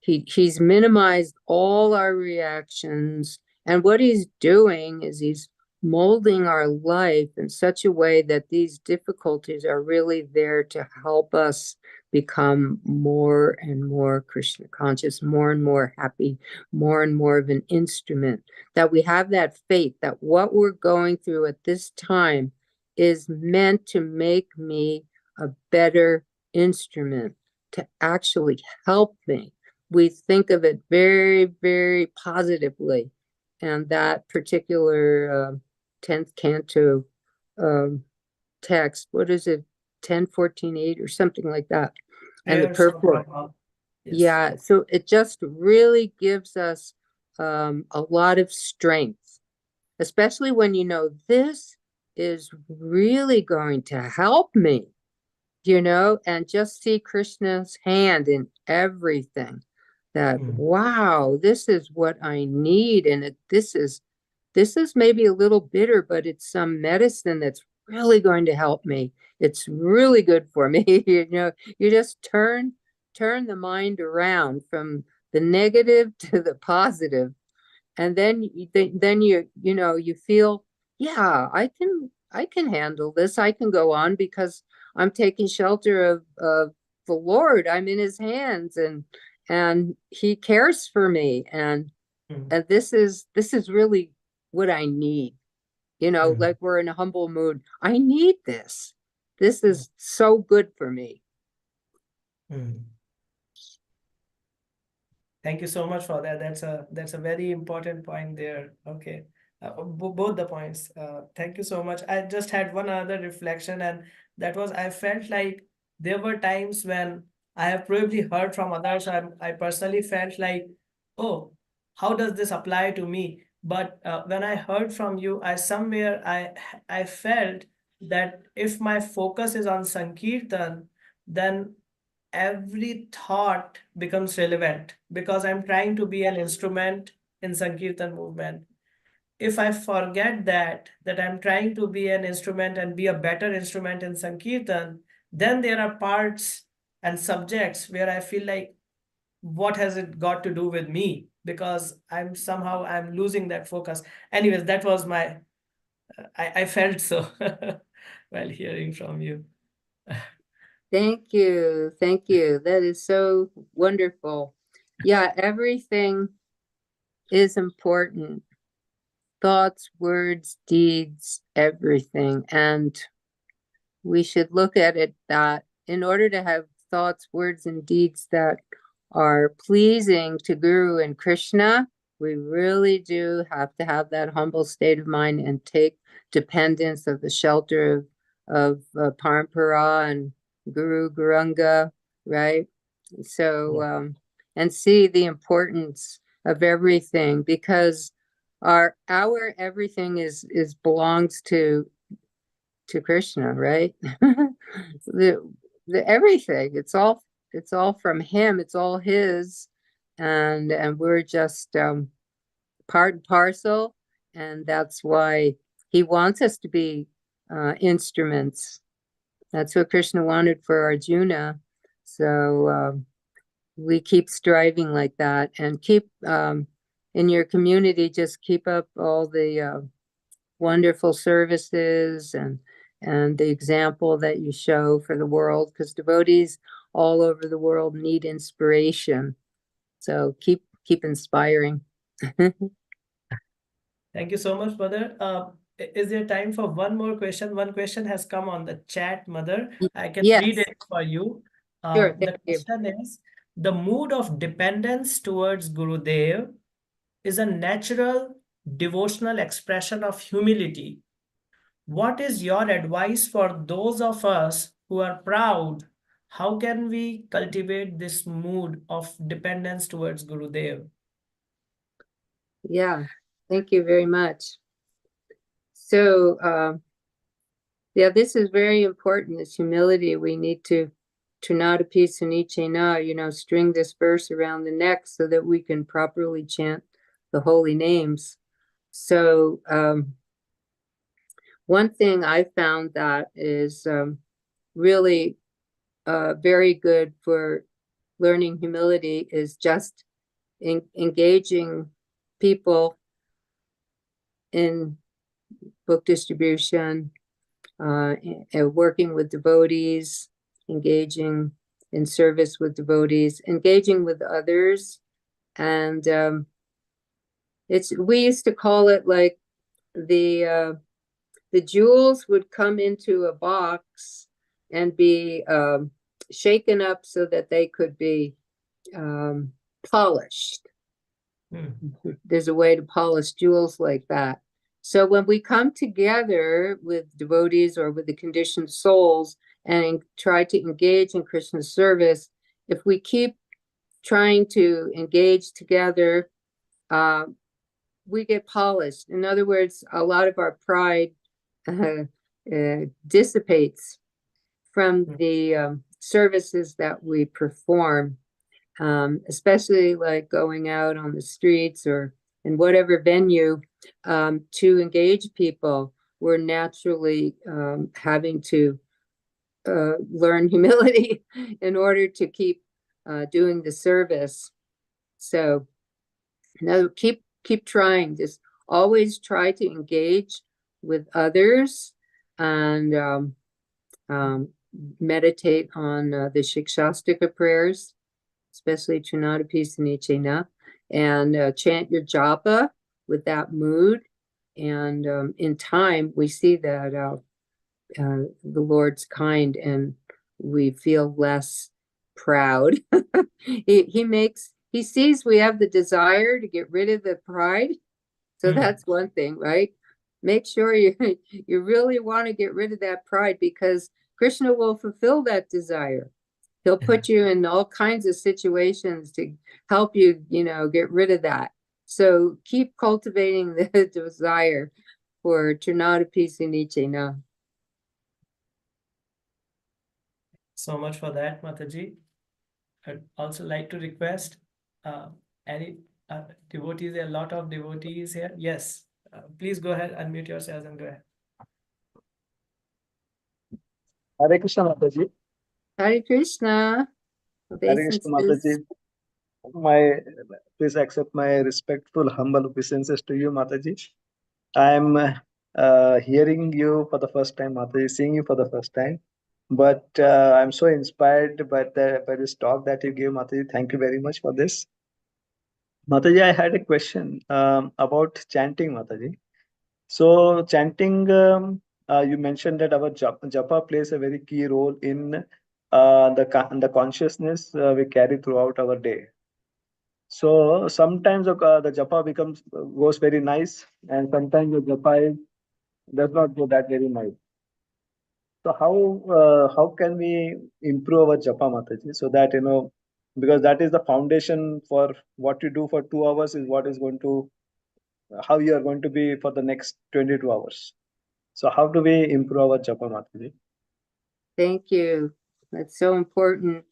He's minimized all our reactions. And what he's doing is he's molding our life in such a way that these difficulties are really there to help us become more and more Krishna conscious, more and more happy, more and more of an instrument. That we have that faith that what we're going through at this time is meant to make me a better instrument, to actually help me. We think of it very, very positively. And that particular 10th canto text, what is it, 10:14:8 or something like that. And the purport. Yes. Yeah, so it just really gives us a lot of strength, especially when this is really going to help me, and just see Krishna's hand in everything. That wow, this is what I need, and this is maybe a little bitter, but it's some medicine that's really going to help me. It's really good for me. You just turn the mind around from the negative to the positive, and then you feel, yeah, I I can handle this. I can go on because I'm taking shelter of the Lord. I'm in his hands and he cares for me. And this is really what I need. You know, like we're in a humble mood. I need this. This is so good for me. Thank you so much for that. That's a very important point there. Okay. Both the points. Thank you so much. I just had one other reflection, and that was I felt like there were times when I have probably heard from others. I personally felt like, oh, how does this apply to me? But when I heard from you, I felt that if my focus is on Sankirtan, then every thought becomes relevant because I'm trying to be an instrument in Sankirtan movement. If I forget that I'm trying to be an instrument and be a better instrument in Sankirtan, then there are parts and subjects where I feel like, what has it got to do with me? Because I'm losing that focus. Anyways, that was I felt so while hearing from you. Thank you. Thank you. That is so wonderful. Yeah, everything is important. Thoughts, words, deeds, everything. And we should look at it that in order to have thoughts, words, and deeds that are pleasing to Guru and Krishna, we really do have to have that humble state of mind and take dependence of the shelter of Parampara and Guru Guranga, right? So, and see the importance of everything because our everything is belongs to Krishna, right? the everything, it's all from him, it's all his, and we're just part and parcel, and that's why he wants us to be instruments. That's what Krishna wanted for Arjuna. So we keep striving like that and keep in your community, just keep up all the wonderful services and the example that you show for the world, because devotees all over the world need inspiration. So keep inspiring. Thank you so much, Mother. Is there time for one more question? One question has come on the chat, Mother. I can read Yes, it for you. sure. The Thank you. question is, the mood of dependence towards Gurudev is a natural devotional expression of humility. What is your advice for those of us who are proud? How can we cultivate this mood of dependence towards Gurudev? Yeah, thank you very much. So yeah, this is very important, this humility. We need to Trinadapi Sunichena, string this verse around the neck so that we can properly chant the holy names. So one thing I found that is really very good for learning humility is just engaging people in book distribution, working with devotees, engaging in service with devotees, engaging with others. And we used to call it like the jewels would come into a box and be shaken up so that they could be polished. There's a way to polish jewels like that. So when we come together with devotees or with the conditioned souls and try to engage in Krishna's service, if we keep trying to engage together, we get polished. In other words, a lot of our pride dissipates from the services that we perform, especially like going out on the streets or in whatever venue to engage people. We're naturally having to learn humility in order to keep doing the service. So now keep trying. Just always try to engage with others and meditate on the Shikshastika prayers, especially Trinadapi Sanichena, and chant your japa with that mood. And in time, we see that the Lord's kind and we feel less proud. He sees we have the desire to get rid of the pride. So that's one thing, right? Make sure you really want to get rid of that pride, because Krishna will fulfill that desire. He'll put you in all kinds of situations to help you, get rid of that. So keep cultivating the desire for Trinadapi Sanichena. So much for that, Mataji. I'd also like to request any devotees, a lot of devotees here. Yes, please go ahead, unmute yourselves and go ahead. Hare Krishna Mataji. Hare Krishna. Hare Krishna Mataji. Please accept my respectful, humble obeisances to you, Mataji. I'm hearing you for the first time, Mataji, seeing you for the first time. But I'm so inspired by this talk that you gave, Mataji. Thank you very much for this. Mataji, I had a question about chanting, Mataji. So chanting, you mentioned that our japa plays a very key role in the consciousness we carry throughout our day. So sometimes the japa goes very nice, and sometimes the japa does not go that very nice. So how can we improve our japa, Mataji, so that because that is the foundation for what you do for 2 hours is what is going to how you are going to be for the next 22 hours. So how do we improve our japa, Mataji? Thank you. That's so important.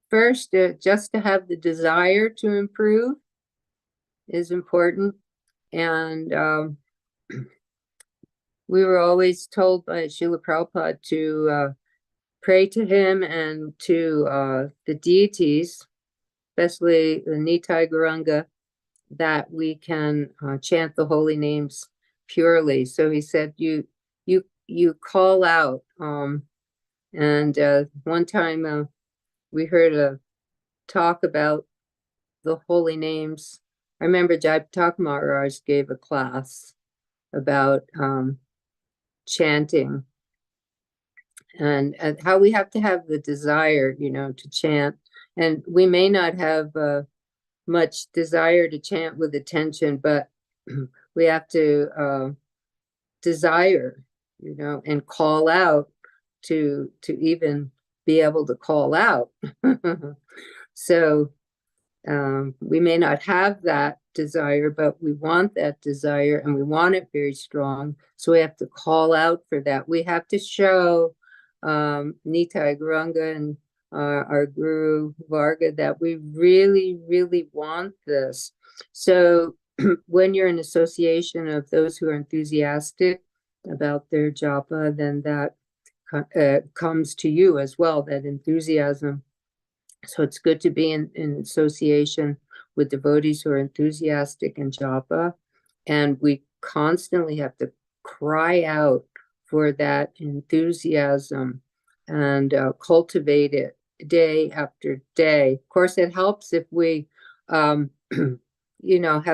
First, just to have the desire to improve is important. And we were always told by Srila Prabhupada to pray to him and to the deities, especially the Nitai Gauranga, that we can chant the holy names purely. So he said, you call out. And one time we heard a talk about the holy names. I remember Jaipatak Maharaj gave a class about chanting and how we have to have the desire, to chant. And we may not have much desire to chant with attention, but we have to desire, and call out to even be able to call out. So we may not have that desire, but we want that desire and we want it very strong. So we have to call out for that. We have to show Nitai Gauranga and our Guru Varga that we really, really want this. So when you're in association of those who are enthusiastic about their japa, then that comes to you as well, that enthusiasm. So it's good to be in association with devotees who are enthusiastic in japa. And we constantly have to cry out for that enthusiasm and cultivate it day after day. Of course, it helps if we, have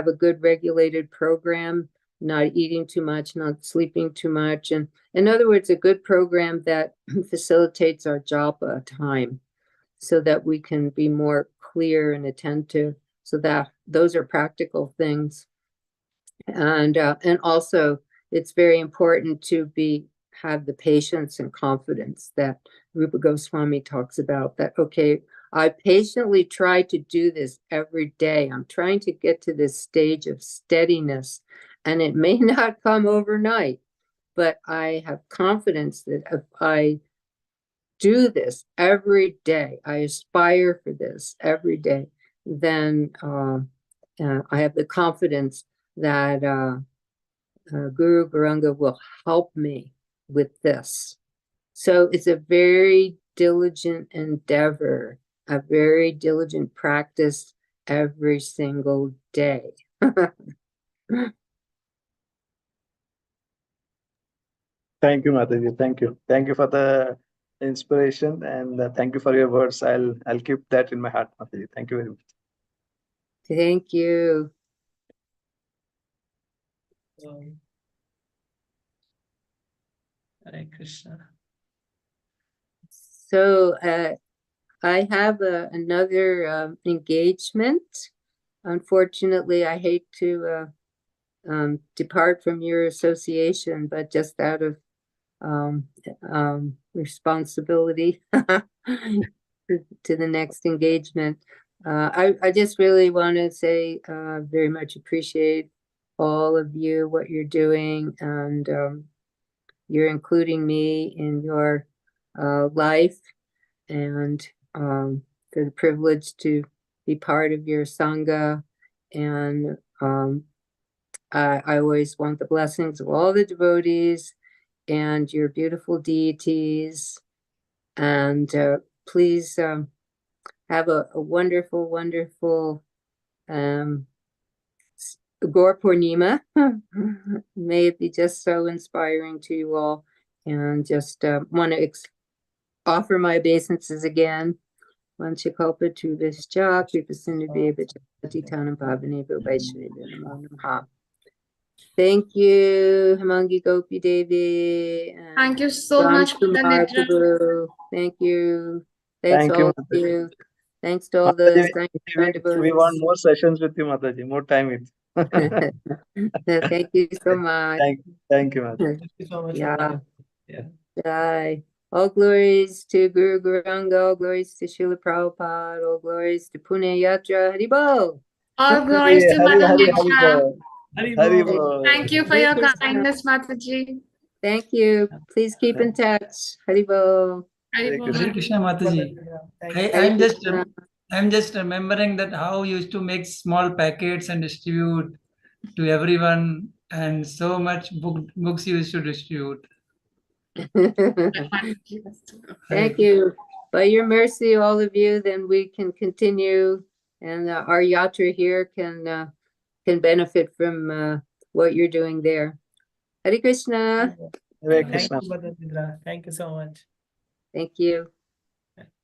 a good regulated program, not eating too much, not sleeping too much. And in other words, a good program that facilitates our japa time, so that we can be more clear and attentive. So that those are practical things. And also it's very important to have the patience and confidence that Rupa Goswami talks about, that, okay, I patiently try to do this every day. I'm trying to get to this stage of steadiness, and it may not come overnight, but I have confidence that if I do this every day, I aspire for this every day, then I have the confidence that Guru Gauranga will help me with this. So it's a very diligent endeavor, a very diligent practice every single day. Thank you, Mataji. Thank you. Thank you for the inspiration and thank you for your words. I'll keep that in my heart, Mataji. Thank you very much. Thank you. Um, Hare Krishna. So I have another engagement. Unfortunately, I hate to depart from your association, but just out of responsibility to the next engagement. I just really want to say very much appreciate all of you, what you're doing, and you're including me in your life, and for the privilege to be part of your Sangha. And I always want the blessings of all the devotees and your beautiful deities. And please have a wonderful, wonderful Gaur Purnima. May it be just so inspiring to you all. And just want to offer my obeisances again. Vanchakalpa Tuvishcha, Kripasinubheva Patitanam Pavanebha Vaishnava Namo Namaha. Thank you, Hemangi Gopi Devi. And Thank you so Ram much, Mother Kumar Nidra. Prabhu. Thank you. Thanks Thank you, all of Mataji. you. Thanks to all the Mataji, Sankalpa we want devotees. more sessions with you, Mataji. More time with. Thank you so much. Thank you, Mataji. Thank you so much, Yeah. Mataji. Yeah. Jai. All glories to Guru Gauranga, all glories to Srila Prabhupada, all glories to Pune Yatra. Haribol. All glories Hari, to Hari, Mother Hari, Hari, Nidra. Bol. Hari Hari, Bol. Bol. Thank you for Hare your Krishna. kindness, Mataji. Thank you. Please keep in touch. Haribol. Hari Hare Bol. Krishna. Hare Krishna, Mataji. Thank I, you. I'm just Krishna. I'm just remembering that how you used to make small packets and distribute to everyone, and so much books you used to distribute. Thank you. By your mercy, all of you, then we can continue, and our yatra here can benefit from what you're doing there. Hare Krishna. Hare Thank Krishna. you, Mother Nidra. Thank you so much. Thank you.